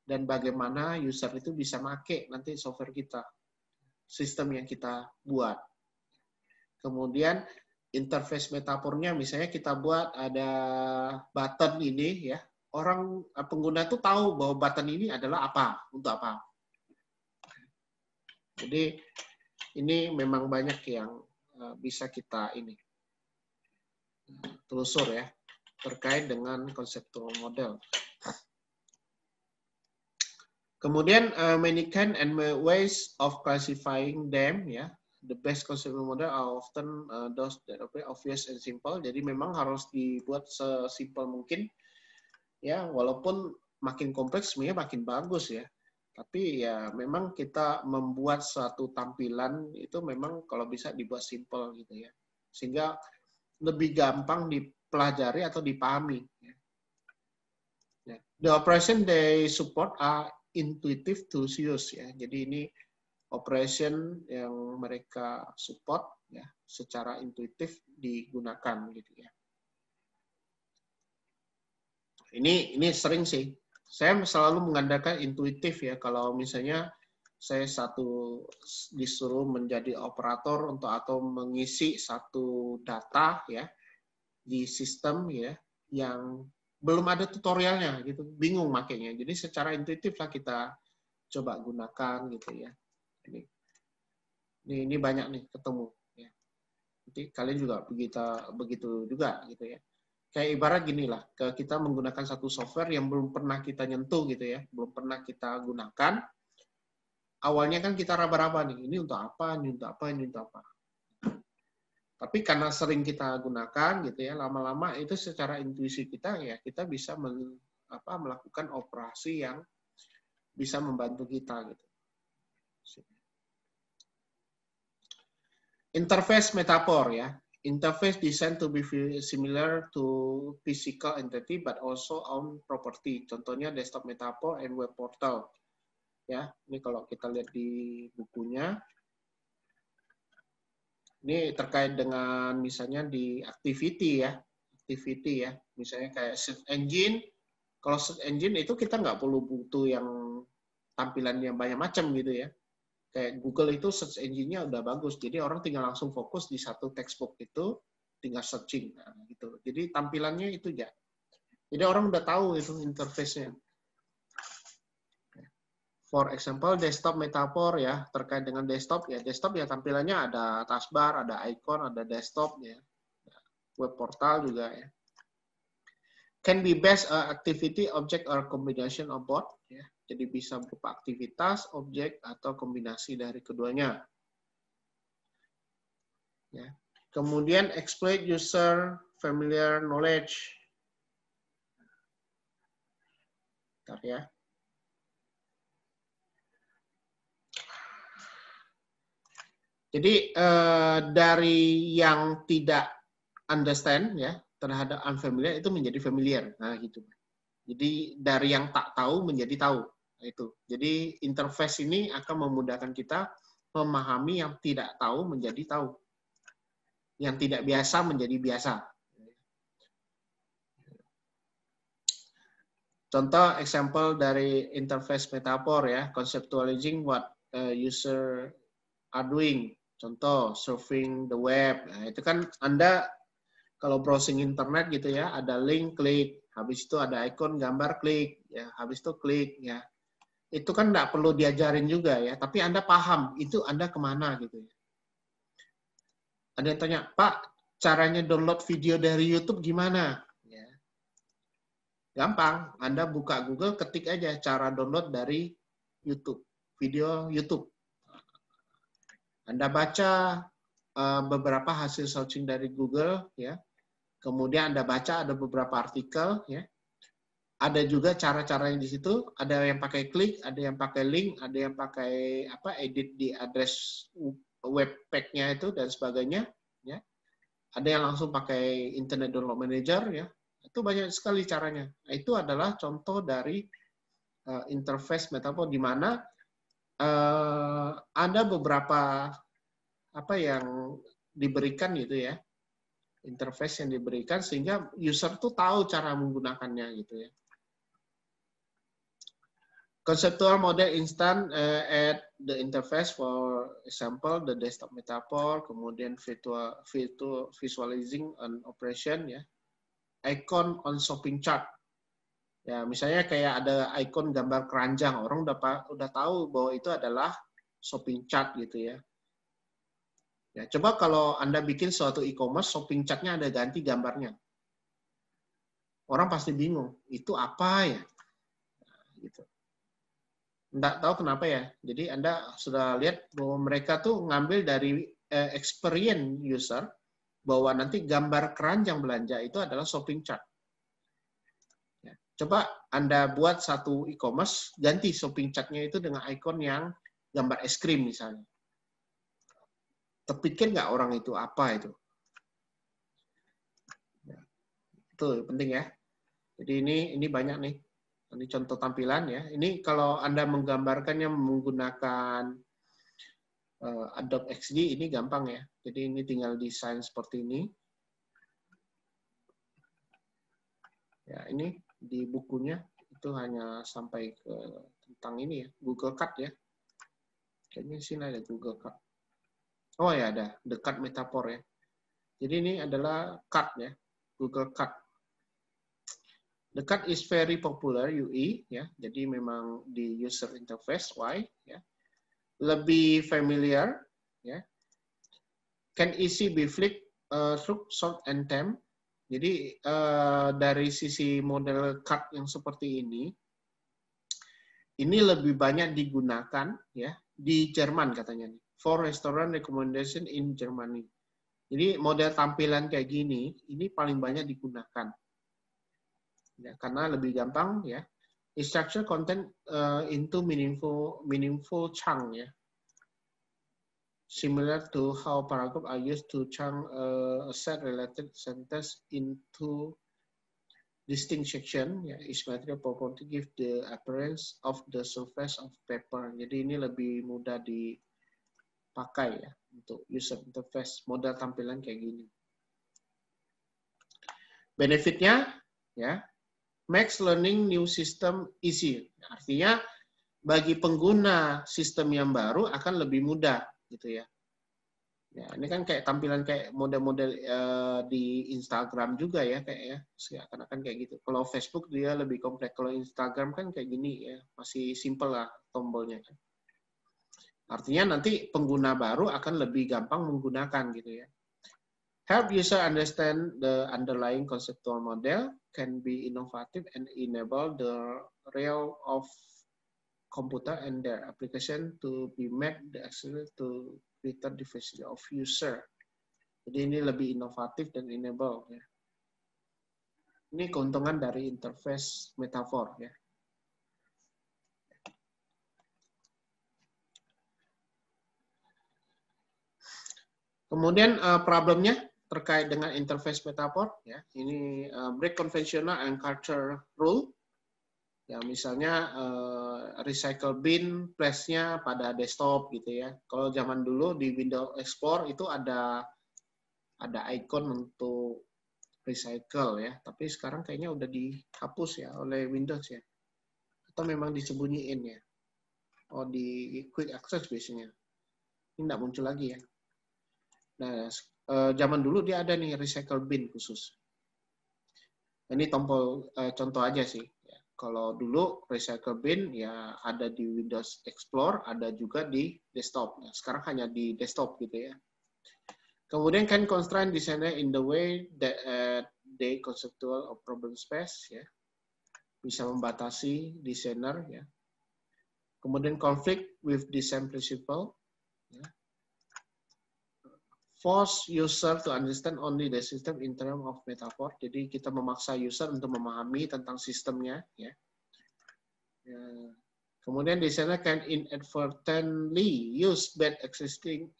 dan bagaimana user itu bisa make nanti software kita, sistem yang kita buat. Kemudian interface metafornya misalnya kita buat ada button ini ya. Orang pengguna itu tahu bahwa button ini adalah apa, untuk apa. Jadi ini memang banyak yang bisa kita ini telusur ya terkait dengan conceptual model. Kemudian many kind and ways of classifying them ya. The best conceptual model are often those that are obvious and simple. Jadi memang harus dibuat sesimpel mungkin ya, walaupun makin kompleks sebenarnya makin bagus ya. Tapi ya memang kita membuat suatu tampilan itu memang kalau bisa dibuat simple gitu ya. Sehingga lebih gampang dipelajari atau dipahami. The operation they support are intuitive to use ya. Jadi ini operation yang mereka support ya secara intuitif digunakan gitu ya. Ini sering sih. Saya selalu mengandalkan intuitif ya kalau misalnya saya disuruh menjadi operator untuk atau mengisi satu data ya di sistem ya yang belum ada tutorialnya gitu, bingung makainya. Jadi secara intuitif lah kita coba gunakan gitu ya. Ini banyak nih ketemu ya. Nanti kalian juga begitu juga gitu ya. Kayak ibarat gini lah, kita menggunakan satu software yang belum pernah kita nyentuh gitu ya, belum pernah kita gunakan. Awalnya kan kita raba-raba nih, ini untuk apa, ini untuk apa, ini untuk apa. Tapi karena sering kita gunakan gitu ya, lama-lama itu secara intuisi kita ya kita bisa melakukan operasi yang bisa membantu kita gitu. Interface metaphor ya. Interface designed to be similar to physical entity but also own property. Contohnya desktop metaphor and web portal. Ya, ini kalau kita lihat di bukunya. Ini terkait dengan misalnya di activity ya. Activity ya. Misalnya kayak search engine. Kalau search engine itu kita nggak perlu butuh yang tampilannya banyak macam gitu ya. Kayak Google itu search engine-nya udah bagus. Jadi orang tinggal langsung fokus di satu textbook itu, tinggal searching. Nah, gitu. Jadi tampilannya itu aja. Jadi orang udah tahu itu interface-nya. For example, desktop metaphor ya, terkait dengan desktop ya. Desktop ya tampilannya ada taskbar, ada icon, ada desktop ya. Web portal juga ya. Can be based activity, object, or combination of both ya. Jadi bisa berupa aktivitas, objek, atau kombinasi dari keduanya. Ya. Kemudian exploit user familiar knowledge. Bentar ya. Jadi dari yang tidak understand ya terhadap unfamiliar itu menjadi familiar. Nah gitu. Jadi dari yang tak tahu menjadi tahu. Itu. Jadi interface ini akan memudahkan kita memahami yang tidak tahu menjadi tahu. Yang tidak biasa menjadi biasa. Contoh example dari interface metaphor ya, conceptualizing what user are doing. Contoh surfing the web. Nah, itu kan Anda kalau browsing internet gitu ya, ada link, klik. Habis itu ada ikon gambar, klik. Ya, habis itu klik. Ya, itu kan nggak perlu diajarin juga ya, tapi Anda paham itu Anda kemana gitu ya. Ada yang tanya, Pak, caranya download video dari YouTube gimana? Ya. Gampang, Anda buka Google, ketik aja cara download dari YouTube, video YouTube. Anda baca beberapa hasil searching dari Google, ya. Kemudian Anda baca ada beberapa artikel, ya. Ada juga cara-cara yang di situ, ada yang pakai klik, ada yang pakai link, ada yang pakai edit di address webpack-nya itu dan sebagainya, ya. Ada yang langsung pakai Internet Download Manager, ya. Itu banyak sekali caranya. Nah, itu adalah contoh dari interface Metaphor di mana ada beberapa yang diberikan gitu ya, interface yang diberikan sehingga user tuh tahu cara menggunakannya gitu ya. Conceptual model instant at the interface, for example, the desktop metaphor, kemudian visualizing an operation, ya, icon on shopping chart. Ya, misalnya kayak ada icon gambar keranjang, orang udah tahu bahwa itu adalah shopping chart gitu ya. Ya, coba kalau Anda bikin suatu e-commerce, shopping chart-nya ada ganti gambarnya. Orang pasti bingung, itu apa ya? Nah, gitu. Nggak tahu kenapa ya. Jadi Anda sudah lihat bahwa mereka tuh ngambil dari experience user bahwa nanti gambar keranjang belanja itu adalah shopping chart. Ya. Coba Anda buat satu e-commerce, ganti shopping chart-nya itu dengan icon yang gambar es krim misalnya. Terpikir nggak orang itu apa itu? Ya. Itu penting ya. Jadi ini banyak nih. Ini contoh tampilan ya. Ini kalau Anda menggambarkannya menggunakan Adobe XD ini gampang ya. Jadi ini tinggal desain seperti ini. Ya, ini di bukunya itu hanya sampai ke tentang ini ya, Google Cut ya. Kayaknya sini ada Google Cut. Oh ya ada, The Cut Metaphor ya. Jadi ini adalah Cut ya, Google Cut. The Cut is very popular UI ya. Jadi memang di user interface UI ya. Lebih familiar ya. Can easy be flicked through short and temp. Jadi dari sisi model cut yang seperti ini lebih banyak digunakan ya di Jerman katanya nih. For restaurant recommendation in Germany. Jadi model tampilan kayak gini ini paling banyak digunakan. Ya, karena lebih gampang ya. Structure content into meaningful chunk ya. Similar to how paragraph are used to chunk a set related sentence into distinct section, ya, is material property give the appearance of the surface of paper. Jadi ini lebih mudah dipakai ya untuk user interface model tampilan kayak gini. Benefitnya ya, makes learning new system easy. Artinya bagi pengguna sistem yang baru akan lebih mudah gitu ya. Ya, ini kan kayak tampilan kayak model-model di Instagram juga ya kayak ya, seakan-akan kayak gitu. Kalau Facebook dia lebih kompleks, kalau Instagram kan kayak gini ya, masih simple lah tombolnya kan. Artinya nanti pengguna baru akan lebih gampang menggunakan gitu ya. Help user understand the underlying conceptual model, can be innovative and enable the realm of computer and their application to be made the accessible to greater diversity of user. Jadi ini lebih inovatif dan enable ya. Ini keuntungan dari interface metaphor ya. Kemudian problemnya terkait dengan interface metaphor ya. Ini break conventional and culture rule. Ya misalnya recycle bin place-nya pada desktop gitu ya. Kalau zaman dulu di Windows Explorer itu ada icon untuk recycle ya, tapi sekarang kayaknya udah dihapus ya oleh Windows ya. Atau memang disembunyiin ya. Oh di quick access biasanya. Ini nggak muncul lagi ya. Nah, zaman dulu dia ada nih recycle bin khusus. Ini tombol contoh aja sih. Kalau dulu recycle bin ya ada di Windows Explorer, ada juga di desktop. Nah, sekarang hanya di desktop gitu ya. Kemudian can constrain designer in the way that they conceptual of problem space ya. Bisa membatasi desainer ya. Kemudian conflict with design principle ya. Force user to understand only the system in terms of metaphor. Jadi kita memaksa user untuk memahami tentang sistemnya ya. Kemudian designer can inadvertently use bad existing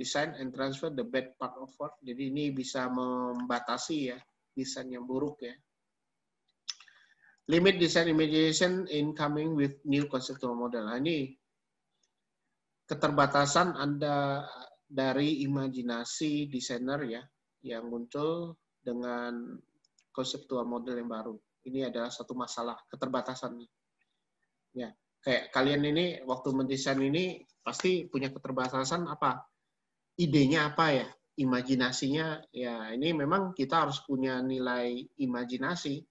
design and transfer the bad part of work. Jadi ini bisa membatasi ya desain yang buruk ya. Limit design imagination in coming with new conceptual model. Nah, ini keterbatasan Anda dari imajinasi desainer ya yang muncul dengan konseptual model yang baru. Ini adalah satu masalah keterbatasannya. Ya, kayak kalian ini waktu mendesain ini pasti punya keterbatasan apa? Idenya apa ya? Imajinasinya ya ini memang kita harus punya nilai imajinasi.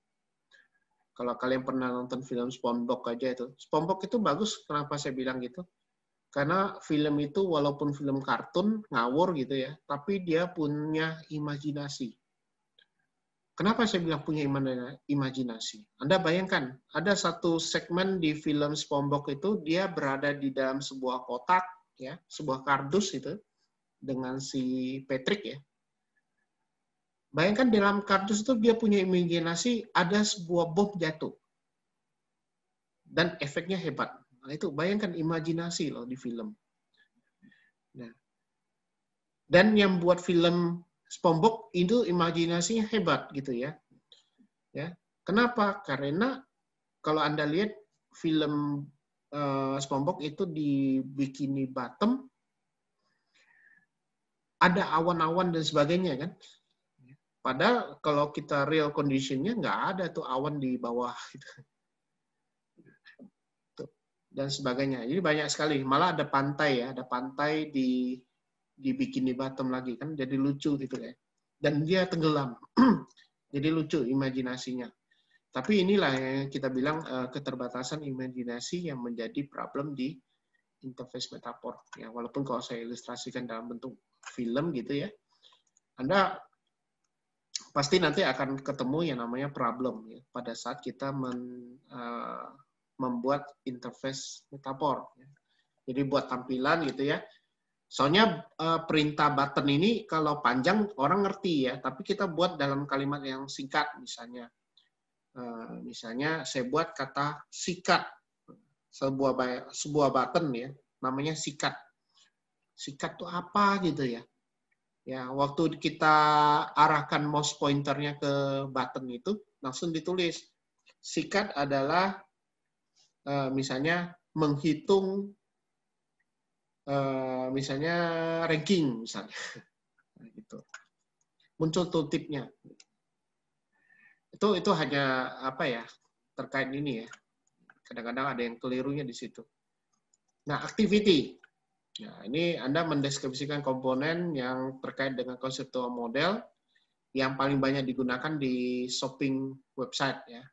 Kalau kalian pernah nonton film SpongeBob aja itu. SpongeBob itu bagus, kenapa saya bilang gitu? Karena film itu walaupun film kartun, ngawur gitu ya, tapi dia punya imajinasi. Kenapa saya bilang punya imajinasi? Anda bayangkan, ada satu segmen di film SpongeBob itu, dia berada di dalam sebuah kotak, ya, sebuah kardus itu, dengan si Patrick ya. Bayangkan dalam kardus itu dia punya imajinasi, ada sebuah bom jatuh. Dan efeknya hebat. Nah, itu bayangkan imajinasi loh di film. Nah, dan yang buat film SpongeBob itu imajinasinya hebat gitu ya. Ya, kenapa? Karena kalau Anda lihat film SpongeBob itu di Bikini Bottom ada awan-awan dan sebagainya kan. Padahal kalau kita real conditionnya nggak ada tuh awan di bawah gitu. Dan sebagainya. Jadi banyak sekali. Malah ada pantai ya, ada pantai di Bikini Bottom lagi kan, jadi lucu gitu ya. Dan dia tenggelam, jadi lucu imajinasinya. Tapi inilah yang kita bilang keterbatasan imajinasi yang menjadi problem di interface metafor. Ya, walaupun kalau saya ilustrasikan dalam bentuk film gitu ya, Anda pasti nanti akan ketemu yang namanya problem ya, pada saat kita membuat interface metafor. Jadi buat tampilan gitu ya. Soalnya perintah button ini kalau panjang orang ngerti ya, tapi kita buat dalam kalimat yang singkat misalnya. Misalnya saya buat kata sikat, sebuah button ya, namanya sikat. Sikat itu apa gitu ya? Ya, waktu kita arahkan mouse pointernya ke button itu langsung ditulis. Sikat adalah misalnya menghitung misalnya ranking misalnya. Nah, gitu. Muncul tooltipnya. Itu hanya apa ya? Terkait ini ya. Kadang-kadang ada yang kelirunya di situ. Nah, activity. Nah, ini Anda mendeskripsikan komponen yang terkait dengan conceptual model yang paling banyak digunakan di shopping website ya.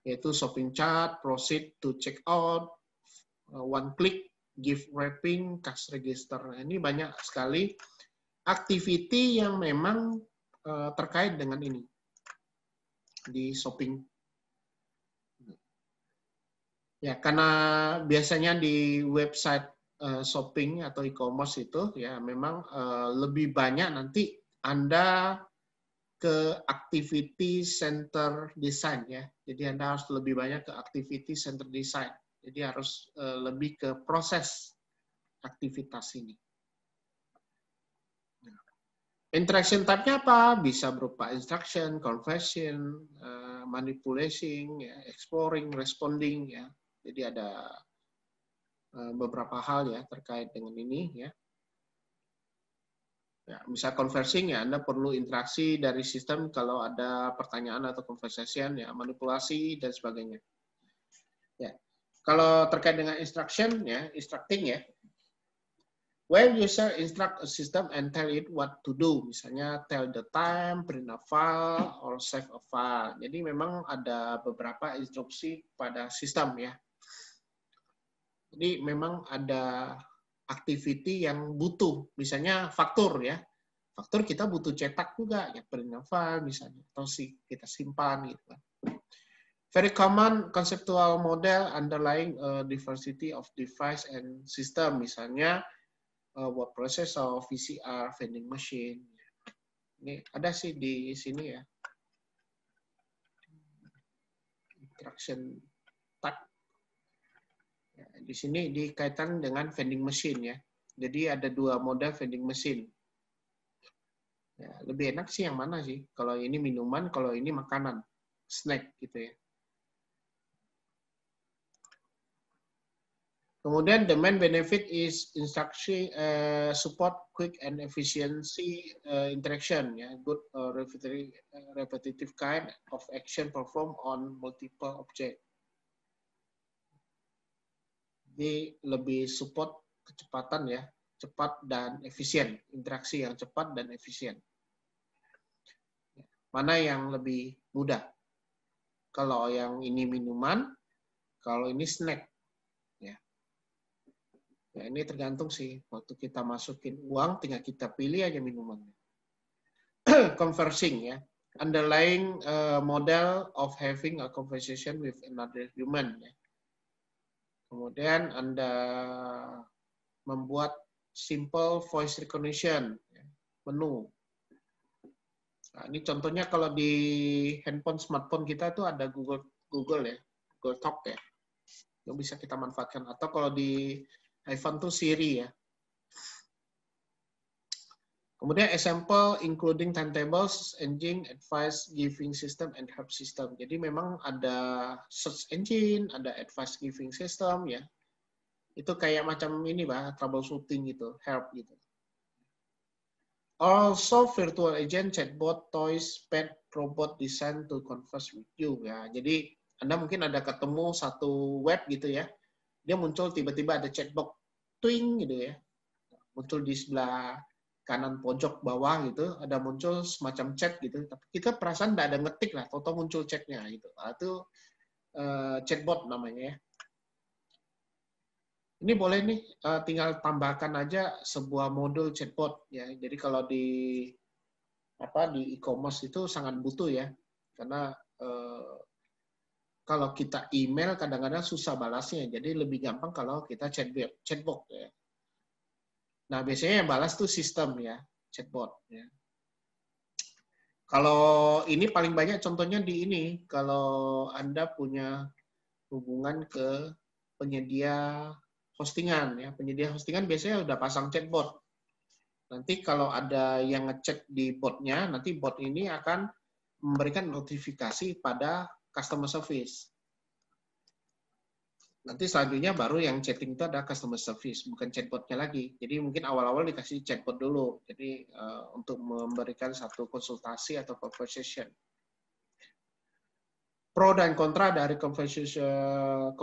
Yaitu shopping chart, proceed to check out, one click, gift wrapping, cash register. Nah, ini banyak sekali activity yang memang terkait dengan ini di shopping. Ya, karena biasanya di website shopping atau e-commerce itu ya memang lebih banyak nanti Anda ke activity center design ya. Jadi Anda harus lebih banyak ke activity center design. Jadi harus lebih ke proses aktivitas ini. Interaction type-nya apa? Bisa berupa instruction, conversion, manipulating, ya, exploring, responding ya. Jadi ada beberapa hal ya terkait dengan ini ya. Ya, misal conversing ya Anda perlu interaksi dari sistem kalau ada pertanyaan atau conversation ya, manipulasi dan sebagainya. Ya. Kalau terkait dengan instruction ya, instructing ya. When user instruct a system and tell it what to do, misalnya tell the time, print a file, or save a file. Jadi memang ada beberapa instruksi pada sistem ya. Jadi memang ada activity yang butuh, misalnya faktur ya. Faktur kita butuh cetak juga, ya print a file misalnya, atau kita simpan gitu kan. Very common conceptual model underlying diversity of device and system, misalnya word processor, VCR, vending machine. Ini ada sih di sini ya. Interaction type. Ya, di sini dikaitkan dengan vending machine ya. Jadi ada dua model vending machine. Ya, lebih enak sih yang mana sih? Kalau ini minuman, kalau ini makanan, snack gitu ya. Kemudian the main benefit is instruction support quick and efficiency interaction, ya, good repetitive kind of action performed on multiple object. Jadi lebih support kecepatan ya, cepat dan efisien, interaksi yang cepat dan efisien. Mana yang lebih mudah? Kalau yang ini minuman, kalau ini snack. Ya, ini tergantung sih. Waktu kita masukin uang, tinggal kita pilih aja minumannya. Conversing ya. Underlying model of having a conversation with another human. Ya. Kemudian Anda membuat simple voice recognition. Ya. Menu. Nah, ini contohnya kalau di handphone, smartphone kita tuh ada Google ya. Google Talk ya. Yang bisa kita manfaatkan. Atau kalau di iPhone tuh Siri ya. Kemudian example including timetables, engine, advice giving system, and help system. Jadi memang ada search engine, ada advice giving system ya. Itu kayak macam ini Pak, troubleshooting gitu, help gitu. Also virtual agent, chatbot, toys, pet, robot designed to converse with you ya. Jadi Anda mungkin ada ketemu satu web gitu ya. Dia muncul tiba-tiba ada chatbot twing gitu ya, muncul di sebelah kanan pojok bawah gitu, ada muncul semacam chat gitu, tapi kita perasaan tidak ada ngetik lah, atau muncul chatnya gitu. Nah, itu chatbot namanya ya. Ini boleh nih, tinggal tambahkan aja sebuah modul chatbot ya. Jadi kalau di e-commerce itu sangat butuh ya, karena kalau kita email kadang-kadang susah balasnya, jadi lebih gampang kalau kita chatbot ya. Nah, biasanya yang balas tuh sistem ya, chatbot ya. Kalau ini paling banyak contohnya di ini, kalau Anda punya hubungan ke penyedia hostingan ya, penyedia hostingan biasanya udah pasang chatbot. Nanti kalau ada yang ngechat di botnya, nanti bot ini akan memberikan notifikasi pada customer service. Nanti selanjutnya baru yang chatting itu ada customer service, bukan chatbotnya lagi. Jadi mungkin awal-awal dikasih chatbot dulu. Jadi untuk memberikan satu konsultasi atau conversation. Pro dan kontra dari conversational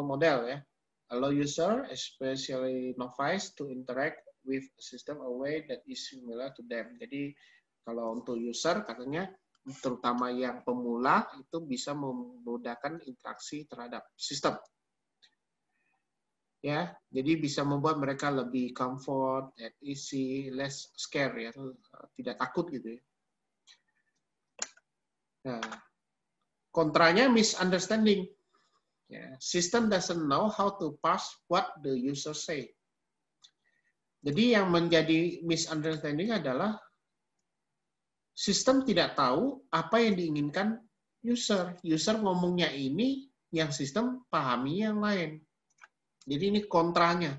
model ya. Allow user, especially novice, to interact with a system a way that is similar to them. Jadi kalau untuk user katanya terutama yang pemula itu bisa memudahkan interaksi terhadap sistem. Ya, jadi bisa membuat mereka lebih comfort, at easy, less scare ya, tidak takut gitu ya. Nah, kontranya misunderstanding. Ya, system doesn't know how to parse what the user say. Jadi yang menjadi misunderstanding adalah sistem tidak tahu apa yang diinginkan user. User ngomongnya ini, yang sistem pahami yang lain. Jadi ini kontranya.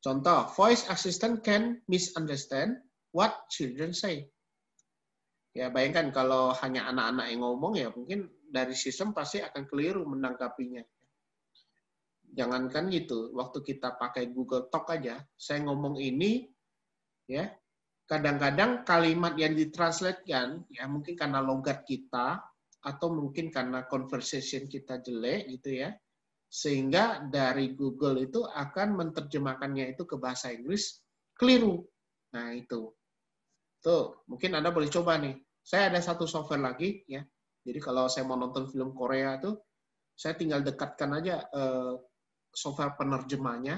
Contoh, voice assistant can misunderstand what children say. Ya, bayangkan kalau hanya anak-anak yang ngomong ya mungkin dari sistem pasti akan keliru menanggapinya. Jangankan gitu, waktu kita pakai Google Talk aja, saya ngomong ini, ya, kadang-kadang kalimat yang ditranslatekan, ya mungkin karena logat kita, atau mungkin karena conversation kita jelek gitu ya, Sehingga dari Google itu akan menerjemahkannya itu ke bahasa Inggris keliru. Nah, itu. Tuh, mungkin Anda boleh coba nih. Saya ada satu software lagi ya. Jadi kalau saya mau nonton film Korea tuh, saya tinggal dekatkan aja software penerjemahnya,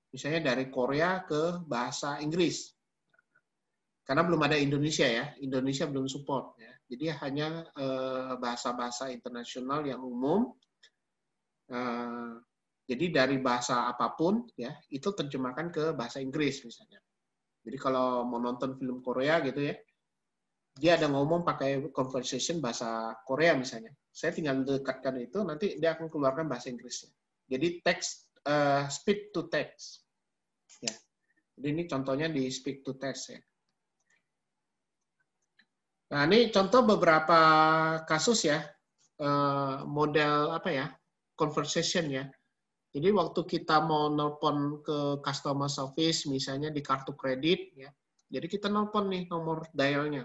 misalnya dari Korea ke bahasa Inggris. Karena belum ada Indonesia ya, Indonesia belum support ya. Jadi hanya bahasa-bahasa internasional yang umum. Jadi dari bahasa apapun ya, itu terjemahkan ke bahasa Inggris misalnya. Jadi kalau mau nonton film Korea gitu ya, dia ada ngomong pakai conversation bahasa Korea misalnya. Saya tinggal dekatkan itu, nanti dia akan keluarkan bahasa Inggrisnya. Jadi text, speak to text. Ya. Jadi ini contohnya di speak to text ya. Nah ini contoh beberapa kasus ya, model apa ya, conversation ya. Jadi waktu kita mau nelpon ke customer service, misalnya di kartu kredit ya, jadi kita nelpon nih nomor dialnya.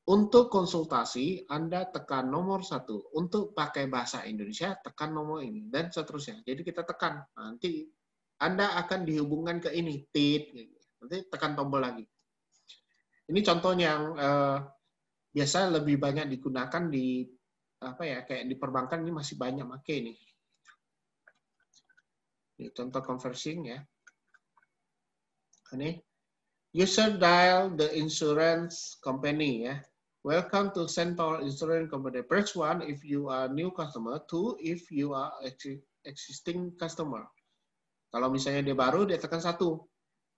Untuk konsultasi, Anda tekan nomor 1. Untuk pakai bahasa Indonesia, tekan nomor ini. Dan seterusnya. Jadi kita tekan. Nanti Anda akan dihubungkan ke ini. Tit. Nanti tekan tombol lagi. Ini contoh yang biasa lebih banyak digunakan di apa ya, kayak di perbankan ini masih banyak pakai ini. Ini contoh conversing ya. Ini user dial the insurance company ya. Welcome to St. Paul Insurance Company. Press 1 if you are new customer, 2 if you are existing customer. Kalau misalnya dia baru, dia tekan 1.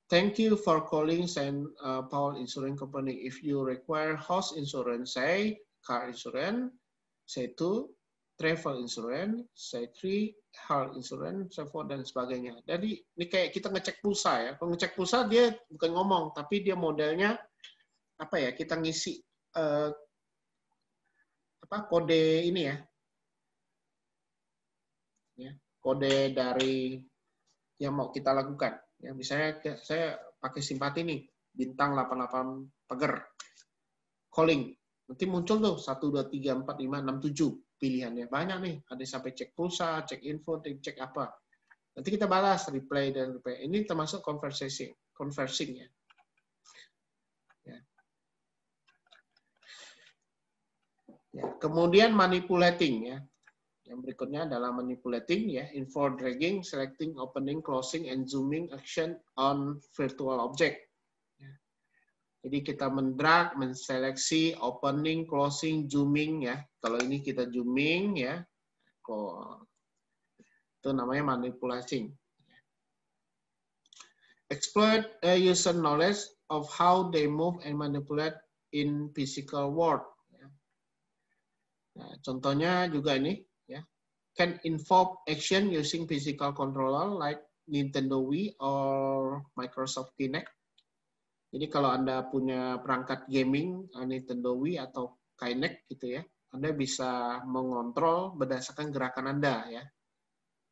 Thank you for calling St. Paul Insurance Company. If you require house insurance, say car insurance, say 2, travel insurance, say 3, health insurance, so forth, dan sebagainya. Jadi ini kayak kita ngecek pulsa ya. Kalau ngecek pulsa dia bukan ngomong, tapi dia modelnya apa ya? Kita ngisi kode ini ya, kode dari yang mau kita lakukan. Ya, misalnya saya pakai simpati nih, bintang 88 pagar, calling. Nanti muncul tuh 1, 2, 3, 4, 5, 6, 7 pilihannya. Banyak nih, ada sampai cek pulsa, cek info, cek apa. Nanti kita balas, reply dan reply. Ini termasuk conversing ya. Ya. Kemudian manipulating ya. Yang berikutnya adalah manipulating ya, info dragging, selecting, opening, closing, and zooming action on virtual object. Ya. Jadi kita mendrag, menseleksi, opening, closing, zooming ya. Kalau ini kita zooming ya, itu namanya manipulating. Exploit user knowledge of how they move and manipulate in physical world. Nah, contohnya juga ini ya, can involve action using physical controller like Nintendo Wii or Microsoft Kinect. Jadi kalau Anda punya perangkat gaming Nintendo Wii atau Kinect gitu ya, Anda bisa mengontrol berdasarkan gerakan Anda ya.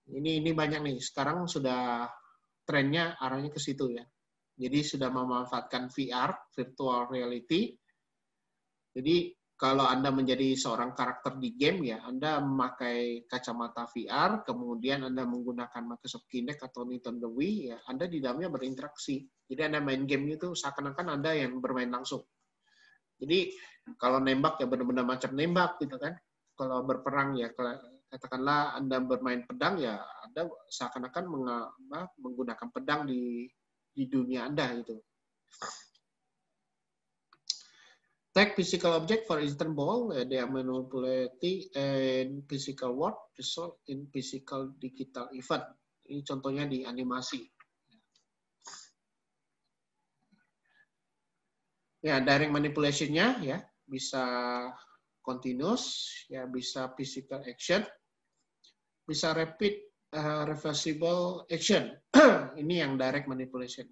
Ini banyak nih. Sekarang sudah trennya arahnya ke situ ya. Jadi sudah memanfaatkan VR, virtual reality. Jadi kalau Anda menjadi seorang karakter di game ya, Anda memakai kacamata VR, kemudian Anda menggunakan Microsoft Kinect atau Nintendo Wii, ya Anda di dalamnya berinteraksi. Jadi Anda main game itu seakan-akan Anda yang bermain langsung. Jadi kalau nembak ya benar-benar macam nembak gitu kan. Kalau berperang ya katakanlah Anda bermain pedang ya Anda seakan-akan menggunakan pedang di dunia Anda gitu. Take physical object, for instance, ball, they are manipulating and physical world result in physical digital event. Ini contohnya di animasi. Ya, direct manipulation-nya ya bisa continuous, ya bisa physical action, bisa rapid reversible action. Ini yang direct manipulation.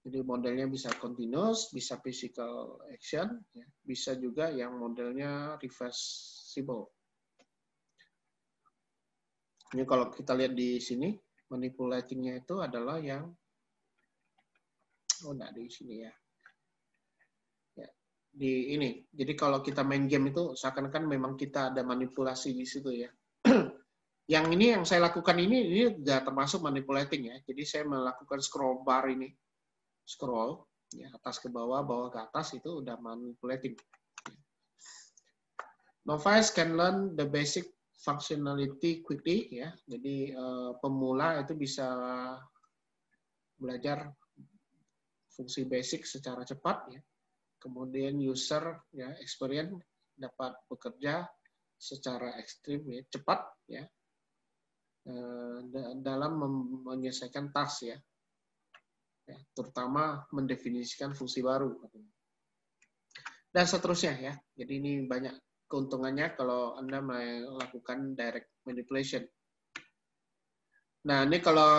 Jadi modelnya bisa continuous, bisa physical action, ya. Bisa juga yang modelnya reversible. Ini kalau kita lihat di sini, manipulatingnya itu adalah yang, enggak di sini ya. Di ini. Jadi kalau kita main game itu seakan-akan memang kita ada manipulasi di situ ya. Yang ini yang saya lakukan ini udah termasuk manipulating ya. Jadi saya melakukan scroll bar ini, scroll ya, atas ke bawah, bawah ke atas, itu udah manipulating. Novice can learn the basic functionality quickly ya. Jadi pemula itu bisa belajar fungsi basic secara cepat ya. Kemudian user ya experience dapat bekerja secara ekstrim ya, cepat ya. Dalam menyelesaikan task ya. Terutama mendefinisikan fungsi baru dan seterusnya ya. Jadi ini banyak keuntungannya kalau Anda melakukan direct manipulation. Nah, ini kalau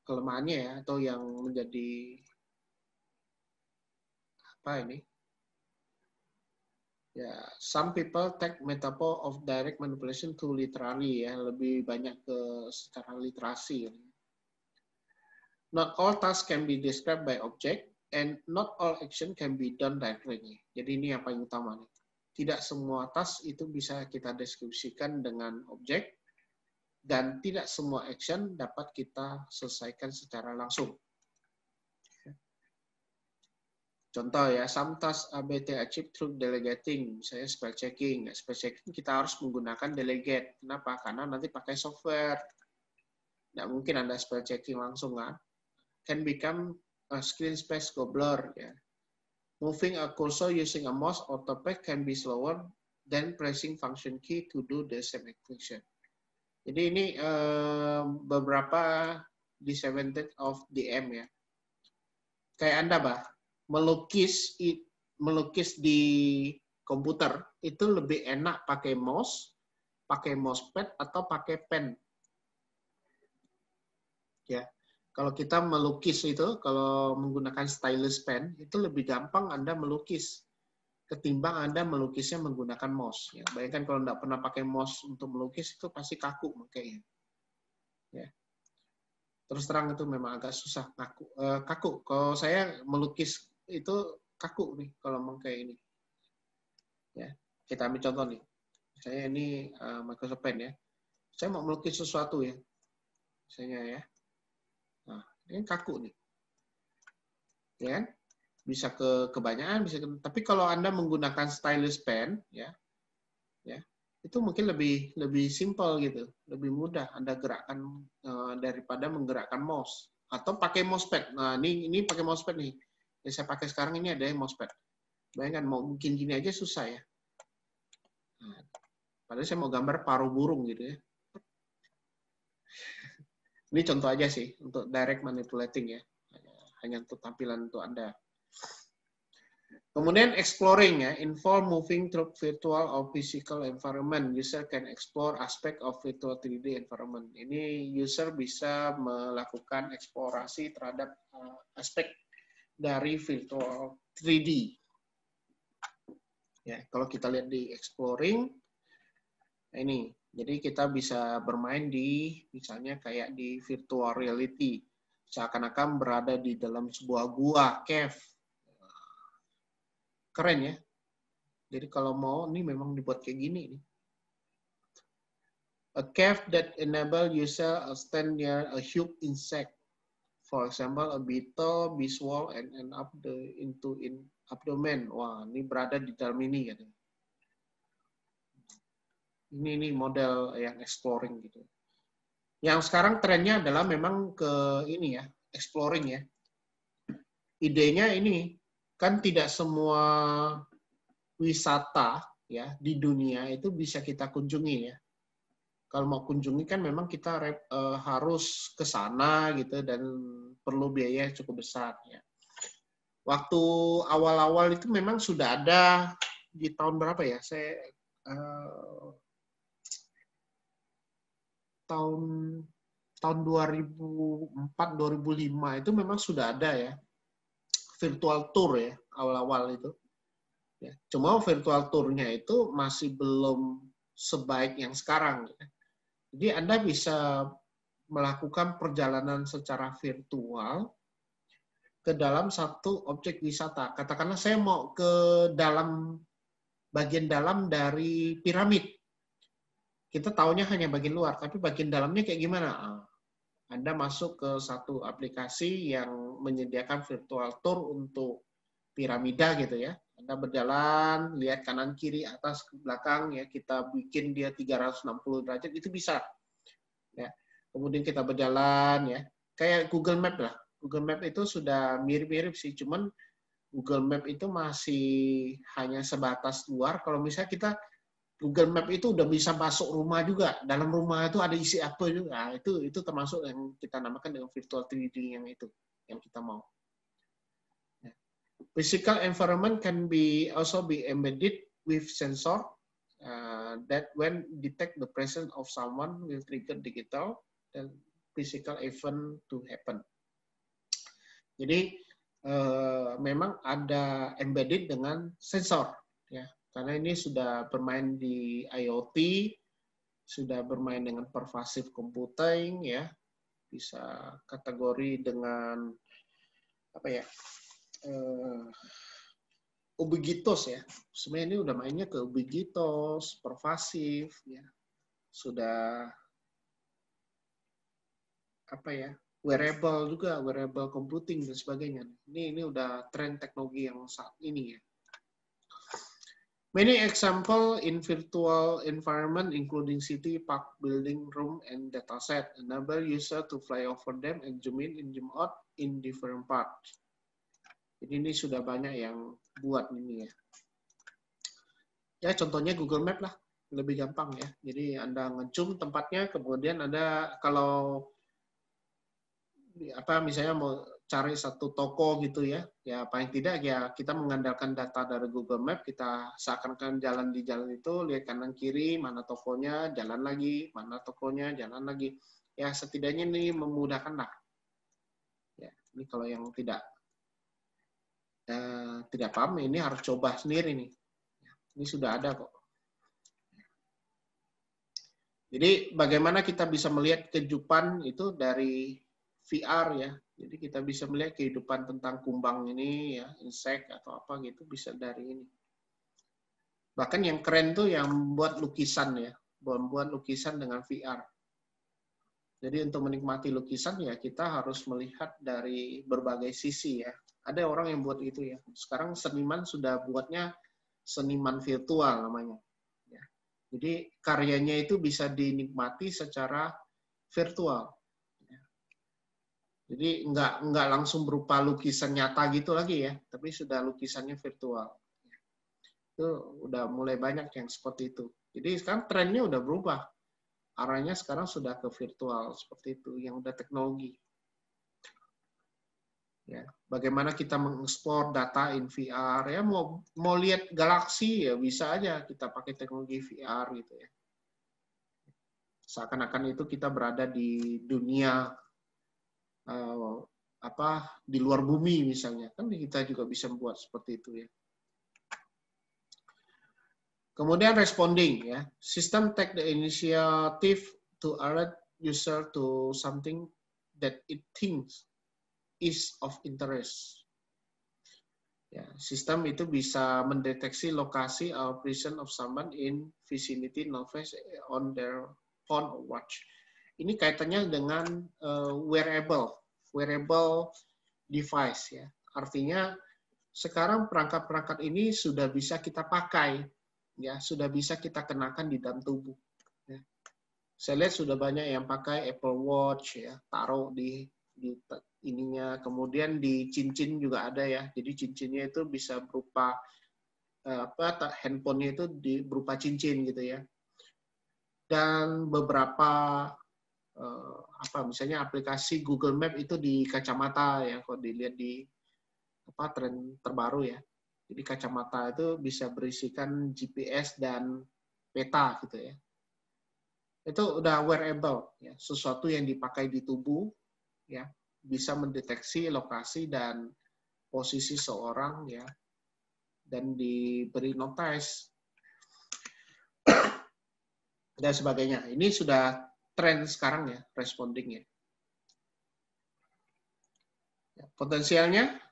kelemahannya ya, atau yang menjadi apa ini? Ya, some people take metaphor of direct manipulation too literally ya, lebih banyak ke secara literasi. Not all tasks can be described by object and not all action can be done directly. Jadi ini yang paling utama nih. Tidak semua task itu bisa kita deskripsikan dengan objek dan tidak semua action dapat kita selesaikan secara langsung. Contoh ya, some tasks ABT achieved through delegating, misalnya spell checking. Spell checking kita harus menggunakan delegate. Kenapa? Karena nanti pakai software. Nggak mungkin Anda spell checking langsung kan. Can become a screen space gobbler. Ya. Moving a cursor using a mouse or touchpad can be slower than pressing function key to do the same action. Jadi ini beberapa disadvantage of DM ya. Kayak Anda, Bah, melukis di komputer itu lebih enak pakai mousepad atau pakai pen. Ya. Kalau kita melukis itu, kalau menggunakan stylus pen, itu lebih gampang Anda melukis ketimbang Anda melukisnya menggunakan mouse. Ya, bayangkan kalau Anda pernah pakai mouse untuk melukis, itu pasti kaku makanya. Ya. Terus terang itu memang agak susah kaku. Kalau saya melukis itu kaku nih kalau kayak ini. Ya, kita ambil contoh nih. Saya ini Microsoft Pen ya. Saya mau melukis sesuatu ya. Misalnya ya. Nah, ini kaku nih. Ya kan? Bisa kebanyakan, tapi kalau Anda menggunakan stylus pen ya itu mungkin lebih simple gitu, lebih mudah Anda gerakkan daripada menggerakkan mouse atau pakai mousepad. Nah, ini pakai mousepad nih. Yang saya pakai sekarang ini ada mousepad. Bayangkan mau bikin gini aja susah ya. Nah, padahal saya mau gambar paruh burung gitu ya. Ini contoh aja sih untuk direct manipulating ya. Hanya untuk tampilan untuk Anda. Kemudian exploring ya, involve moving through virtual or physical environment. User can explore aspect of virtual 3D environment. Ini user bisa melakukan eksplorasi terhadap aspek dari virtual 3D. Ya, kalau kita lihat di exploring, ini, jadi kita bisa bermain di, misalnya kayak di virtual reality, seakan-akan berada di dalam sebuah gua, cave. Keren ya. Jadi kalau mau, ini memang dibuat kayak gini nih. A cave that enable user stand near a huge insect. For example, a beetle, beeswax, and up into abdomen. Wah, ini berada di dalam ini gitu. Ini model yang exploring gitu. Yang sekarang trennya adalah memang ke ini ya, exploring ya. Idenya ini kan tidak semua wisata ya di dunia itu bisa kita kunjungi ya. Kalau mau kunjungi kan memang kita harus ke sana gitu dan perlu biaya cukup besar ya. Waktu awal-awal itu memang sudah ada di tahun berapa ya? Saya tahun 2004 2005 itu memang sudah ada ya virtual tour ya awal-awal itu. Ya, cuma virtual tour-nya itu masih belum sebaik yang sekarang. Ya. Jadi Anda bisa melakukan perjalanan secara virtual ke dalam satu objek wisata. Katakanlah saya mau ke dalam bagian dalam dari piramid. kita taunya hanya bagian luar, tapi bagian dalamnya kayak gimana? Anda masuk ke satu aplikasi yang menyediakan virtual tour untuk piramida gitu ya. Anda berjalan, lihat kanan, kiri, atas, ke belakang, ya kita bikin dia 360 derajat, itu bisa. Ya. Kemudian kita berjalan, ya kayak Google Map lah. Google Map itu sudah mirip-mirip sih, cuman Google Map itu masih hanya sebatas luar. Kalau misalnya kita Google Map itu udah bisa masuk rumah juga. Dalam rumah itu ada isi apa juga. Nah, itu termasuk yang kita namakan dengan virtual 3D yang itu yang kita mau. Physical environment can also be embedded with sensor that when detect the presence of someone will trigger digital and physical event to happen. Jadi memang ada embedded dengan sensor, ya. Karena ini sudah bermain di IoT, sudah bermain dengan pervasive computing, ya, bisa kategori dengan apa ya, ubiquitous ya. Sebenarnya ini udah mainnya ke ubiquitous, pervasif, ya, sudah apa ya, wearable juga, wearable computing dan sebagainya. Ini udah tren teknologi yang saat ini ya. Many example in virtual environment, including city, park, building, room, and dataset, enable user to fly over them and zoom in, zoom out in different parts. Jadi ini sudah banyak yang buat ini ya. Ya contohnya Google Map lah, lebih gampang ya. Jadi Anda nge-zoom tempatnya, kemudian Anda kalau apa misalnya mau cari satu toko gitu ya, ya paling tidak ya kita mengandalkan data dari Google Map, kita seakan-akan jalan di jalan itu, lihat kanan kiri, mana tokonya, jalan lagi, mana tokonya, jalan lagi. Ya setidaknya ini memudahkan lah. Ya, ini kalau yang tidak paham, ini harus coba sendiri nih. Ini sudah ada kok. Jadi bagaimana kita bisa melihat kehidupan itu dari VR ya. Jadi kita bisa melihat kehidupan tentang kumbang ini ya, insek atau apa gitu bisa dari ini. Bahkan yang keren tuh yang membuat lukisan ya, membuat lukisan dengan VR. Jadi untuk menikmati lukisan ya kita harus melihat dari berbagai sisi ya. Ada orang yang buat itu ya. Sekarang seniman sudah buatnya seniman virtual namanya. Ya. Jadi karyanya itu bisa dinikmati secara virtual. Jadi nggak langsung berupa lukisan nyata gitu lagi ya, tapi sudah lukisannya virtual. Itu udah mulai banyak yang seperti itu. Jadi sekarang trennya udah berubah. Arahnya sekarang sudah ke virtual seperti itu, yang udah teknologi. Ya, bagaimana kita mengekspor data in VR ya, mau lihat galaksi ya bisa aja kita pakai teknologi VR gitu ya. Seakan-akan itu kita berada di dunia di luar bumi misalnya, kan kita juga bisa buat seperti itu ya. Kemudian responding ya, system take the initiative to alert user to something that it thinks is of interest. Ya, sistem itu bisa mendeteksi lokasi or presence of someone in vicinity knowledge on their phone or watch. Ini kaitannya dengan wearable device ya. Artinya sekarang perangkat-perangkat ini sudah bisa kita pakai ya, sudah bisa kita kenakan di dalam tubuh ya. Saya lihat sudah banyak yang pakai Apple Watch ya, taruh di ininya, kemudian di cincin juga ada ya. Jadi cincinnya itu bisa berupa handphonenya itu berupa cincin gitu ya. Dan beberapa misalnya aplikasi Google Map itu di kacamata ya, kalau dilihat di tren terbaru ya. Jadi kacamata itu bisa berisikan GPS dan peta gitu ya. Itu udah wearable ya, sesuatu yang dipakai di tubuh ya, bisa mendeteksi lokasi dan posisi seorang ya, dan diberi notice dan sebagainya. Ini sudah tren sekarang ya, responding ya. Potensialnya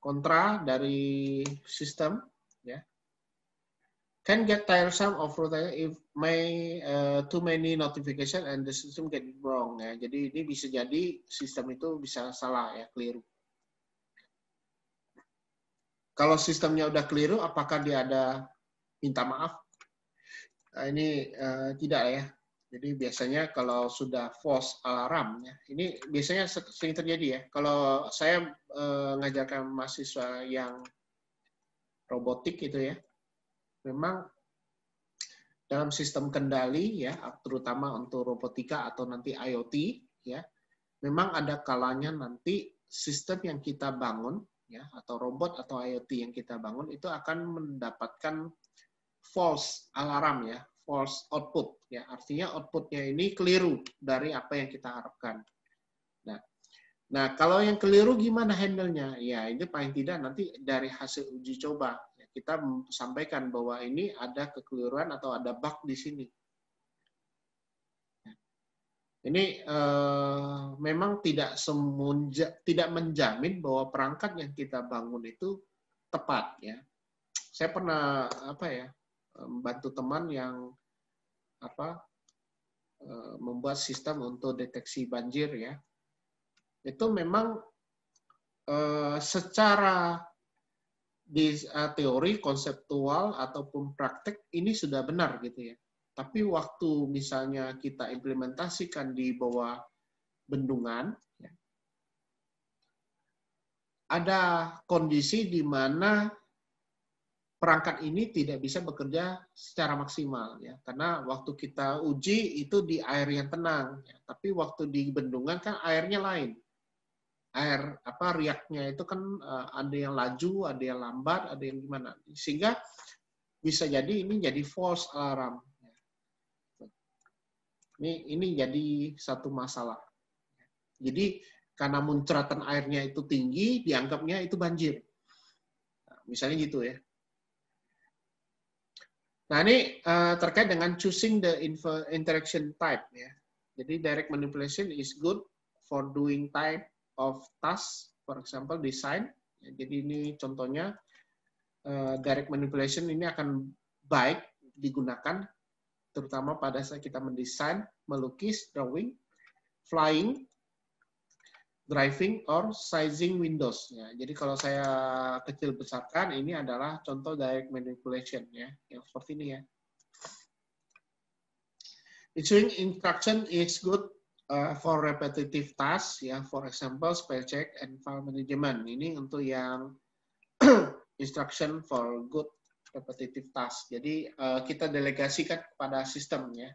kontra dari sistem ya, can get tiresome of routine if too many notification and the system get it wrong ya. Jadi ini bisa jadi sistem itu bisa salah ya, keliru. Kalau sistemnya udah keliru, apakah dia ada minta maaf? Nah, ini tidak ya. Jadi biasanya kalau sudah false alarm ya, ini biasanya sering terjadi ya. Kalau saya ngajarkan mahasiswa yang robotik gitu ya, memang dalam sistem kendali ya, terutama untuk robotika atau nanti IoT ya, memang ada kalanya nanti sistem yang kita bangun ya, atau robot atau IoT yang kita bangun itu akan mendapatkan false alarm ya, false output ya, artinya outputnya ini keliru dari apa yang kita harapkan. Nah, kalau yang keliru gimana handle-nya? Ya, ini paling tidak nanti dari hasil uji coba kita sampaikan bahwa ini ada kekeliruan atau ada bug di sini. Ini memang tidak menjamin bahwa perangkat yang kita bangun itu tepat ya. Saya pernah membantu teman yang membuat sistem untuk deteksi banjir ya. Itu memang secara di teori konseptual ataupun praktek ini sudah benar gitu ya. Tapi waktu misalnya kita implementasikan di bawah bendungan, ya, ada kondisi di mana perangkat ini tidak bisa bekerja secara maksimal ya, karena waktu kita uji itu di air yang tenang, ya. Tapi waktu di bendungan kan airnya lain. Air riaknya itu kan ada yang laju, ada yang lambat, ada yang gimana. Sehingga bisa jadi ini jadi false alarm. Ini jadi satu masalah. Jadi karena muncratan airnya itu tinggi, dianggapnya itu banjir. Nah, misalnya gitu ya. Nah, ini terkait dengan choosing the interaction type ya. Jadi direct manipulation is good for doing type of task, for example design. Jadi ini contohnya direct manipulation ini akan baik digunakan terutama pada saat kita mendesain, melukis, drawing, flying, driving, or sizing windows. Ya, jadi kalau saya kecil besarkan ini adalah contoh direct manipulation ya, yang seperti ini ya. Issuing instruction is good for repetitive tasks, ya, for example, spell check and file management. Ini untuk yang instruction for good repetitive task. Jadi kita delegasikan kepada sistem, ya.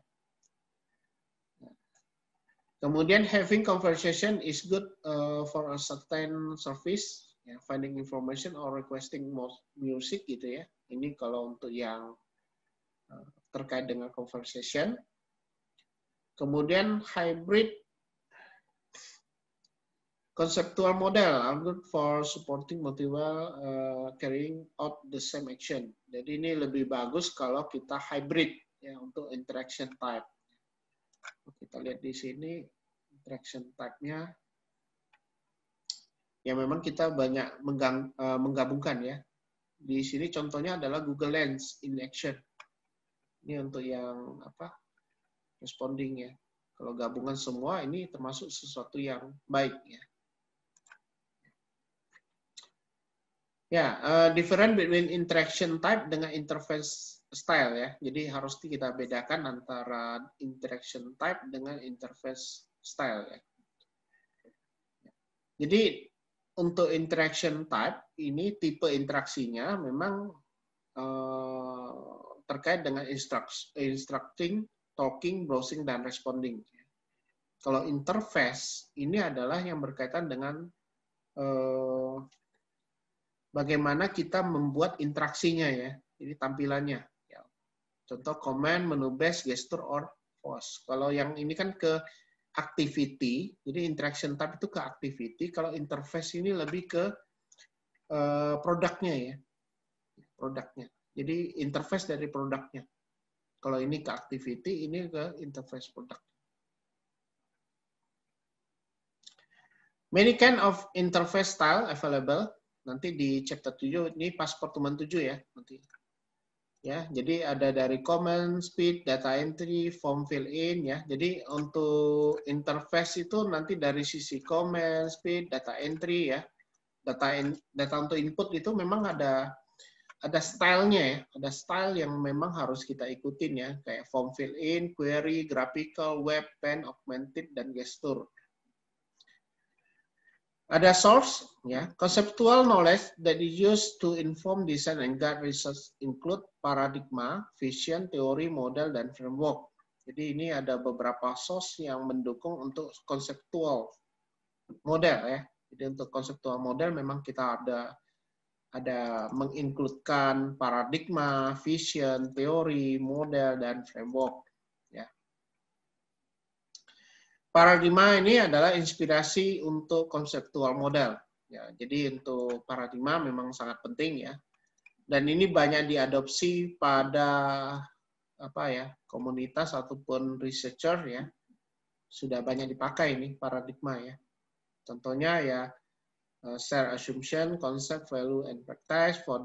Kemudian having conversation is good for a certain service, ya, finding information or requesting music, gitu ya. Ini kalau untuk yang terkait dengan conversation. Kemudian hybrid conceptual model are good for supporting multiple carrying out the same action. Jadi ini lebih bagus kalau kita hybrid ya untuk interaction type. Kita lihat di sini interaction type-nya. Ya memang kita banyak menggabungkan ya. Di sini contohnya adalah Google Lens in action. Ini untuk yang responding ya. Kalau gabungan semua ini termasuk sesuatu yang baik ya. Ya, different between interaction type dengan interface style ya. Jadi harus kita bedakan antara interaction type dengan interface style ya. Jadi untuk interaction type ini tipe interaksinya memang terkait dengan instructing, talking, browsing, dan responding. Kalau interface ini adalah yang berkaitan dengan bagaimana kita membuat interaksinya ya, jadi tampilannya. Ya. Contoh command, menu base, gesture, or pause. Kalau yang ini kan ke activity, jadi interaction type itu ke activity. Kalau interface ini lebih ke produknya ya, produknya. Jadi interface dari produknya. Kalau ini ke activity, ini ke interface produk. Many kind of interface style available. Nanti di chapter 7, ini pas pertemuan 7 ya. Nanti. Ya, jadi ada dari command, speed, data entry, form fill in ya. Jadi untuk interface itu nanti dari sisi command, speed, data entry ya. Data untuk input itu memang ada style-nya ya, ada style yang memang harus kita ikutin ya, kayak form fill in, query, graphical, web, pen, augmented, dan gesture. Ada source, ya, conceptual knowledge that is used to inform design and guide research include paradigma, vision, teori, model, dan framework. Jadi ini ada beberapa source yang mendukung untuk konseptual model ya. Jadi untuk konseptual model memang kita ada menginkludkan paradigma, vision, teori, model, dan framework. Ya. Paradigma ini adalah inspirasi untuk konseptual model. Ya, jadi untuk paradigma memang sangat penting ya. Dan ini banyak diadopsi pada komunitas ataupun researcher ya. Sudah banyak dipakai ini paradigma ya. Contohnya ya share assumption, concept, value, and practice for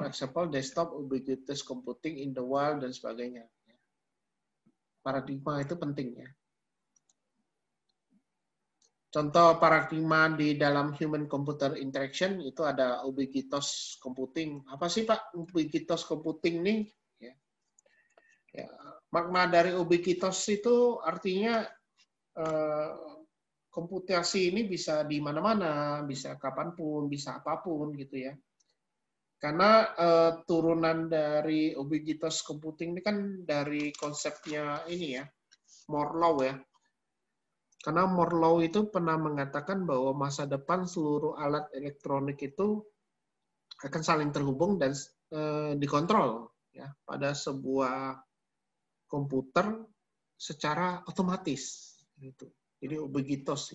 example desktop ubiquitous computing in the world dan sebagainya. Paradigma itu penting ya. Contoh paradigma di dalam human computer interaction itu ada ubiquitous computing. Apa sih Pak ubiquitous computing nih? Ya, makna dari ubiquitous itu artinya komputasi ini bisa di mana-mana, bisa kapanpun, bisa apapun gitu ya. Karena turunan dari ubiquitous computing ini kan dari konsepnya ini ya, Moore's law ya. Karena Moore's law itu pernah mengatakan bahwa masa depan seluruh alat elektronik itu akan saling terhubung dan dikontrol ya pada sebuah komputer secara otomatis. Gitu. Jadi ubiquitous.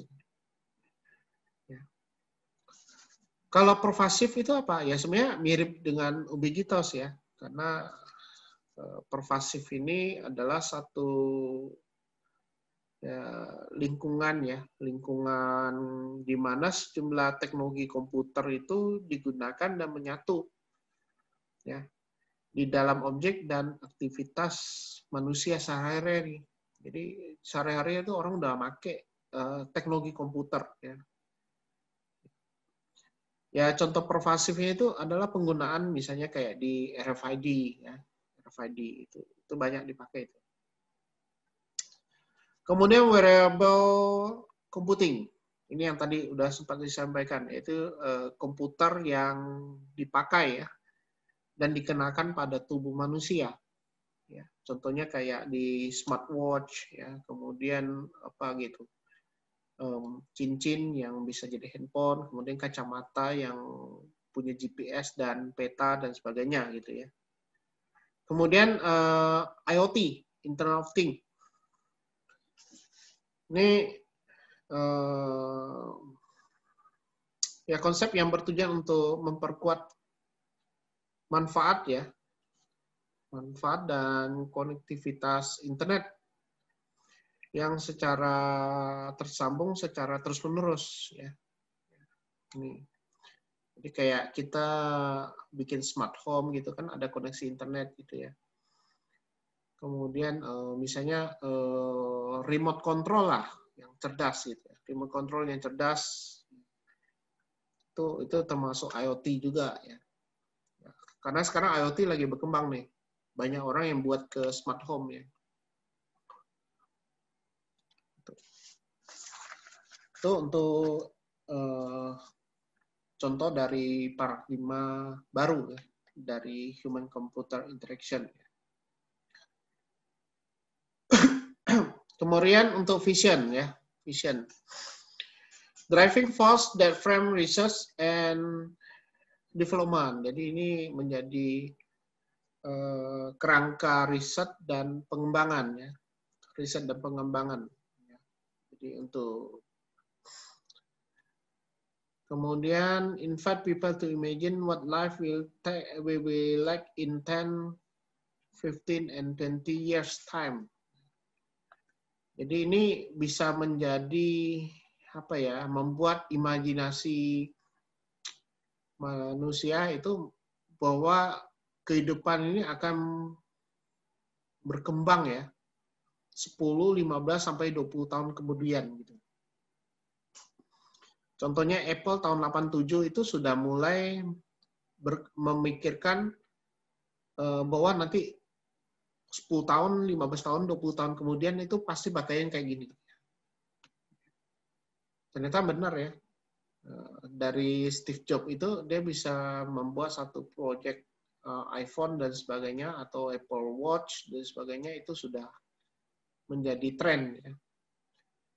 Ya. Kalau pervasif itu apa? Ya sebenarnya mirip dengan ubiquitous ya, karena pervasif ini adalah satu ya, lingkungan di mana sejumlah teknologi komputer itu digunakan dan menyatu ya di dalam objek dan aktivitas manusia sehari-hari. Jadi sehari-hari itu orang udah pakai teknologi komputer ya. Ya contoh pervasifnya itu adalah penggunaan misalnya kayak di RFID ya. RFID itu banyak dipakai itu. Kemudian wearable computing. Ini yang tadi udah sempat disampaikan, yaitu komputer yang dipakai ya dan dikenakan pada tubuh manusia. Ya, contohnya kayak di smartwatch ya, kemudian apa gitu. Cincin yang bisa jadi handphone, kemudian kacamata yang punya GPS dan peta dan sebagainya gitu ya. Kemudian IoT, Internet of Things. Ini ya konsep yang bertujuan untuk memperkuat manfaat dan konektivitas internet yang secara tersambung secara terus-menerus ya. Ini. Jadi kayak kita bikin smart home gitu kan ada koneksi internet gitu ya. Kemudian misalnya remote control lah yang cerdas gitu. Remote control yang cerdas itu termasuk IoT juga ya. Karena sekarang IoT lagi berkembang nih. Banyak orang yang buat ke smart home ya. Itu untuk contoh dari paradigma baru ya, dari human computer interaction. Kemudian untuk vision ya, vision. Driving force that frame research and development. Jadi ini menjadi kerangka riset dan pengembangan ya. Riset dan pengembangan. Jadi untuk kemudian invite people to imagine what life will be like in 10, 15 and 20 years time. Jadi ini bisa menjadi apa ya, membuat imajinasi manusia itu bahwa kehidupan ini akan berkembang ya 10, 15 sampai 20 tahun kemudian gitu. Contohnya Apple tahun 87 itu sudah mulai memikirkan bahwa nanti 10 tahun, 15 tahun, 20 tahun kemudian itu pasti pakaian kayak gini. Ternyata benar ya. Dari Steve Jobs itu dia bisa membuat satu proyek iPhone dan sebagainya atau Apple Watch dan sebagainya itu sudah menjadi tren ya.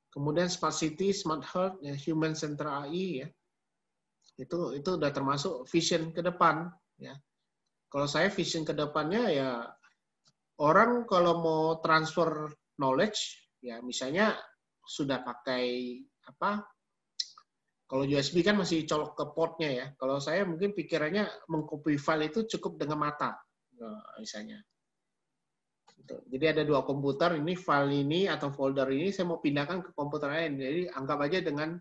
Kemudian Smart City, Smart Health, ya, Human Center AI ya. Itu udah termasuk vision ke depan ya. Kalau saya vision ke depannya ya orang kalau mau transfer knowledge ya misalnya sudah pakai apa? Kalau USB kan masih colok ke portnya ya. Kalau saya mungkin pikirannya mengcopy file itu cukup dengan mata, misalnya. Jadi ada dua komputer, ini file ini atau folder ini saya mau pindahkan ke komputer lain. Jadi anggap aja dengan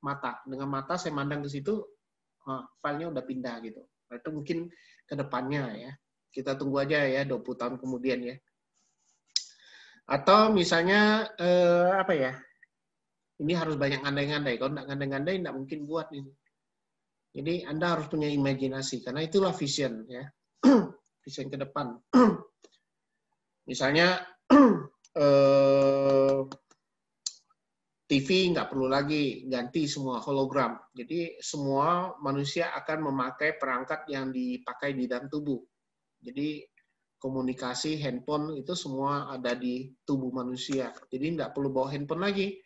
mata. Dengan mata saya mandang ke situ, filenya udah pindah gitu. Nah, itu mungkin ke depannya ya. Kita tunggu aja ya 20 tahun kemudian ya. Atau misalnya apa ya? Ini harus banyak ngandai-ngandai. Kalau nggak ngandai-ngandai, nggak mungkin buat ini. Jadi Anda harus punya imajinasi, karena itulah vision ya. Vision ke depan. Misalnya TV nggak perlu lagi ganti semua hologram. Jadi semua manusia akan memakai perangkat yang dipakai di dalam tubuh. Jadi komunikasi handphone itu semua ada di tubuh manusia. Jadi nggak perlu bawa handphone lagi.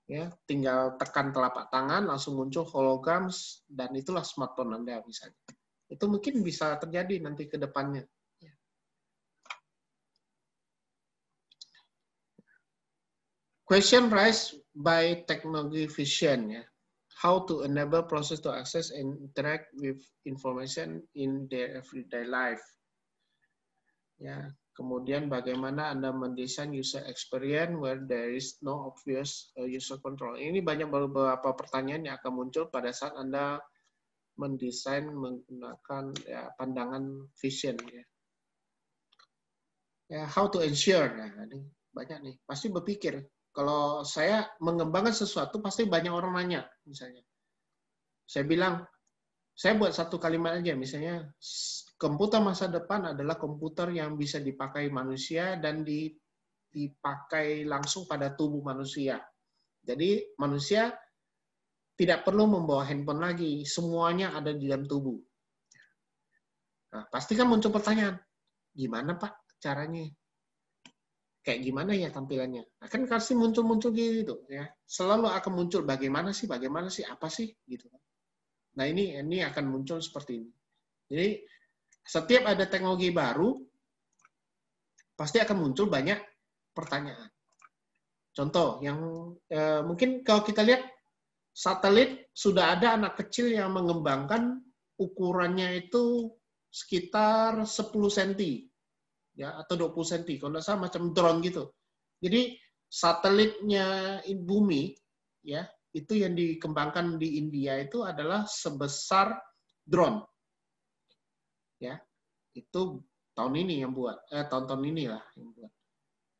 Ya, tinggal tekan telapak tangan langsung muncul hologram dan itulah smartphone Anda misalnya. Itu mungkin bisa terjadi nanti ke depannya. Question raised by technology vision ya. How to enable process to access and interact with information in their everyday life. Ya, kemudian bagaimana Anda mendesain user experience where there is no obvious user control. Ini banyak beberapa pertanyaan yang akan muncul pada saat Anda mendesain menggunakan ya, pandangan vision. Ya. Ya, how to ensure. Nah, ini banyak nih. Pasti berpikir. Kalau saya mengembangkan sesuatu, pasti banyak orang nanya. Misalnya, saya bilang, saya buat satu kalimat aja. Misalnya, komputer masa depan adalah komputer yang bisa dipakai manusia dan dipakai langsung pada tubuh manusia. Jadi manusia tidak perlu membawa handphone lagi, semuanya ada di dalam tubuh. Nah, pasti kan muncul pertanyaan, gimana Pak caranya? Kayak gimana ya tampilannya? Nah, kan pasti muncul-muncul gitu ya. Selalu akan muncul bagaimana sih, apa sih gitu. Nah ini akan muncul seperti ini. Jadi setiap ada teknologi baru, pasti akan muncul banyak pertanyaan. Contoh, yang mungkin kalau kita lihat, satelit sudah ada anak kecil yang mengembangkan ukurannya itu sekitar 10 cm. Ya, atau 20 cm, kalau nggak salah macam drone gitu. Jadi satelitnya bumi, ya itu yang dikembangkan di India itu adalah sebesar drone. Ya, itu tahun ini yang buat, tahun-tahun inilah yang buat.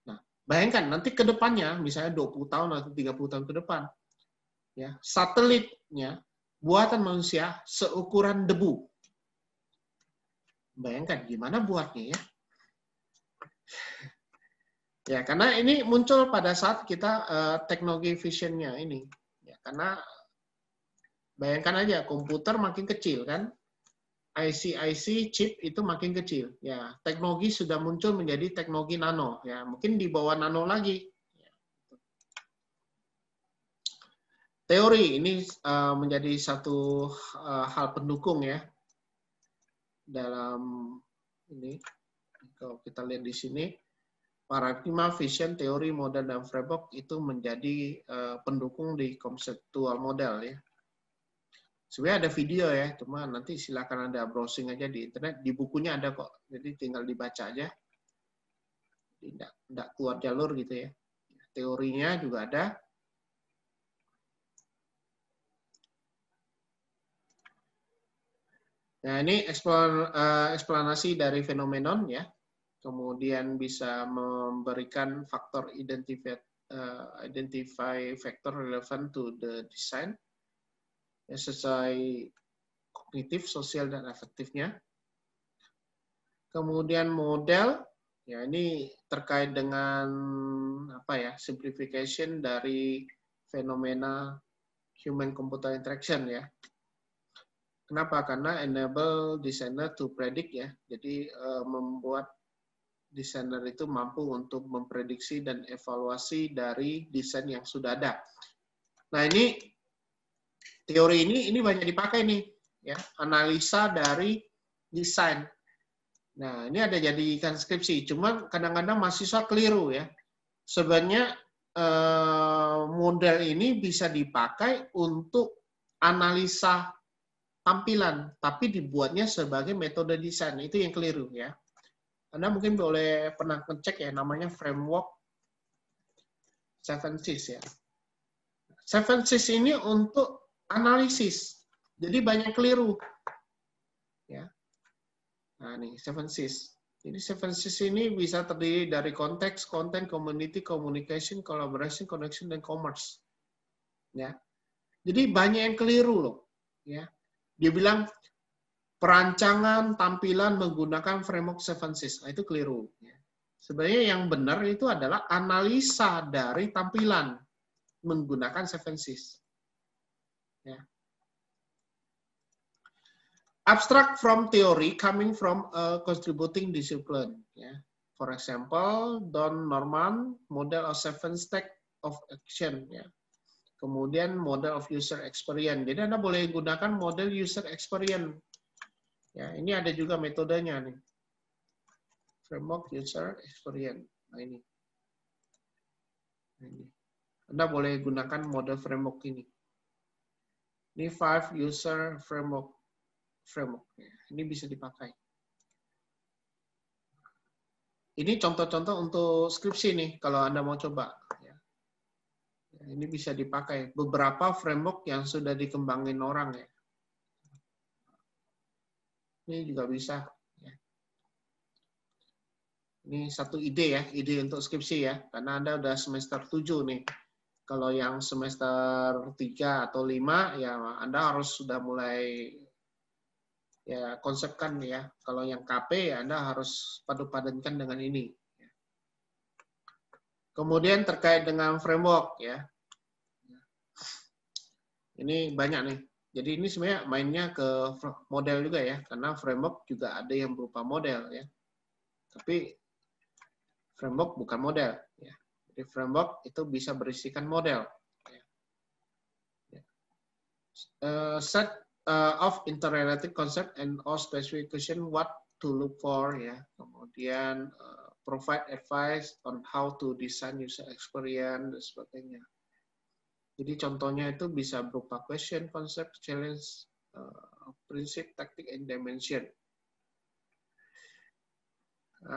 Nah, bayangkan nanti ke depannya, misalnya 20 tahun atau 30 tahun ke depan, ya satelitnya buatan manusia seukuran debu. Bayangkan gimana buatnya ya. Ya, karena ini muncul pada saat kita teknologi visionnya ini. Ya, karena bayangkan aja komputer makin kecil kan, IC chip itu makin kecil. Ya, teknologi sudah muncul menjadi teknologi nano. Ya, mungkin di bawah nano lagi. Teori ini menjadi satu hal pendukung ya dalam ini. Kalau kita lihat di sini. Paradigma, vision, teori, model, dan framework itu menjadi pendukung di konseptual model ya. Sebenarnya ada video ya, cuma nanti silakan Anda browsing aja di internet, di bukunya ada kok, jadi tinggal dibaca aja. Tidak keluar jalur gitu ya. Teorinya juga ada. Nah, ini eksplanasi dari fenomenon ya. Kemudian bisa memberikan faktor identify factor relevant to the design ya, sesuai kognitif, sosial, dan afektifnya. Kemudian model, ya ini terkait dengan apa ya, simplification dari fenomena human-computer interaction ya. Kenapa? Karena enable designer to predict ya. Jadi membuat desainer itu mampu untuk memprediksi dan evaluasi dari desain yang sudah ada. Nah, ini teori ini banyak dipakai nih ya, analisa dari desain. Nah, ini ada jadikan skripsi, cuman kadang-kadang mahasiswa keliru ya. Sebenarnya model ini bisa dipakai untuk analisa tampilan, tapi dibuatnya sebagai metode desain. Itu yang keliru ya. Anda mungkin boleh pernah ngecek ya, namanya framework 7 Cs ya. 7 Cs ini untuk analisis. Jadi banyak keliru. Ya. Nah, nih 7 Cs. Jadi 7 Cs ini bisa terdiri dari konteks, content, community, communication, collaboration, connection, dan commerce. Ya. Jadi banyak yang keliru loh. Ya. Dia bilang perancangan tampilan menggunakan framework 7 Cs. Nah, itu keliru. Sebenarnya yang benar itu adalah analisa dari tampilan menggunakan 7 Cs. Ya. Abstract from theory coming from a contributing discipline. Ya. For example, Don Norman, model of 7 stack of action. Ya. Kemudian model of user experience. Jadi Anda boleh gunakan model user experience. Ya, ini ada juga metodenya nih. Framework user experience. Nah, ini. Anda boleh gunakan model framework ini. Ini 5 user framework. Ya, ini bisa dipakai. Ini contoh-contoh untuk skripsi nih, kalau Anda mau coba. Ya. Ini bisa dipakai. Beberapa framework yang sudah dikembangin orang ya. Ini juga bisa. Ya. Ini satu ide ya, ide untuk skripsi ya. Karena Anda udah semester 7 nih. Kalau yang semester 3 atau 5, ya Anda harus sudah mulai ya konsepkan ya. Kalau yang KP ya Anda harus padu-padankan dengan ini. Kemudian terkait dengan framework ya. Ini banyak nih. Jadi ini sebenarnya mainnya ke model juga ya, karena framework juga ada yang berupa model ya. Tapi framework bukan model ya. Jadi framework itu bisa berisikan model. Set of interrelated concept and all specification what to look for ya. Kemudian provide advice on how to design user experience dan sebagainya. Jadi contohnya itu bisa berupa question, concept, challenge, prinsip, taktik, and dimension.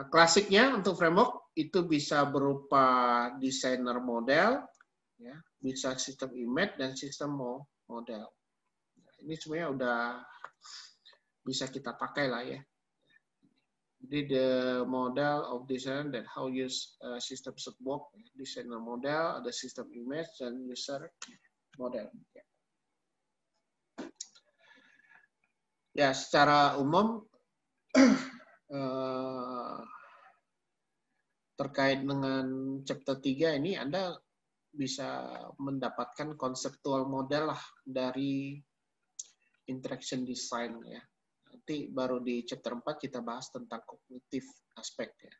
Klasiknya untuk framework itu bisa berupa designer model, ya, bisa sistem image dan sistem model. Ini sebenarnya udah bisa kita pakai lah ya. Jadi the model of design that how use system should work, designer model, ada sistem image dan user model. Ya, secara umum terkait dengan chapter 3 ini Anda bisa mendapatkan konseptual model lah dari interaction design ya. Nanti baru di chapter 4 kita bahas tentang kognitif aspek ya.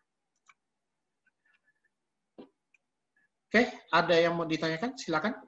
Oke, ada yang mau ditanyakan? Silakan.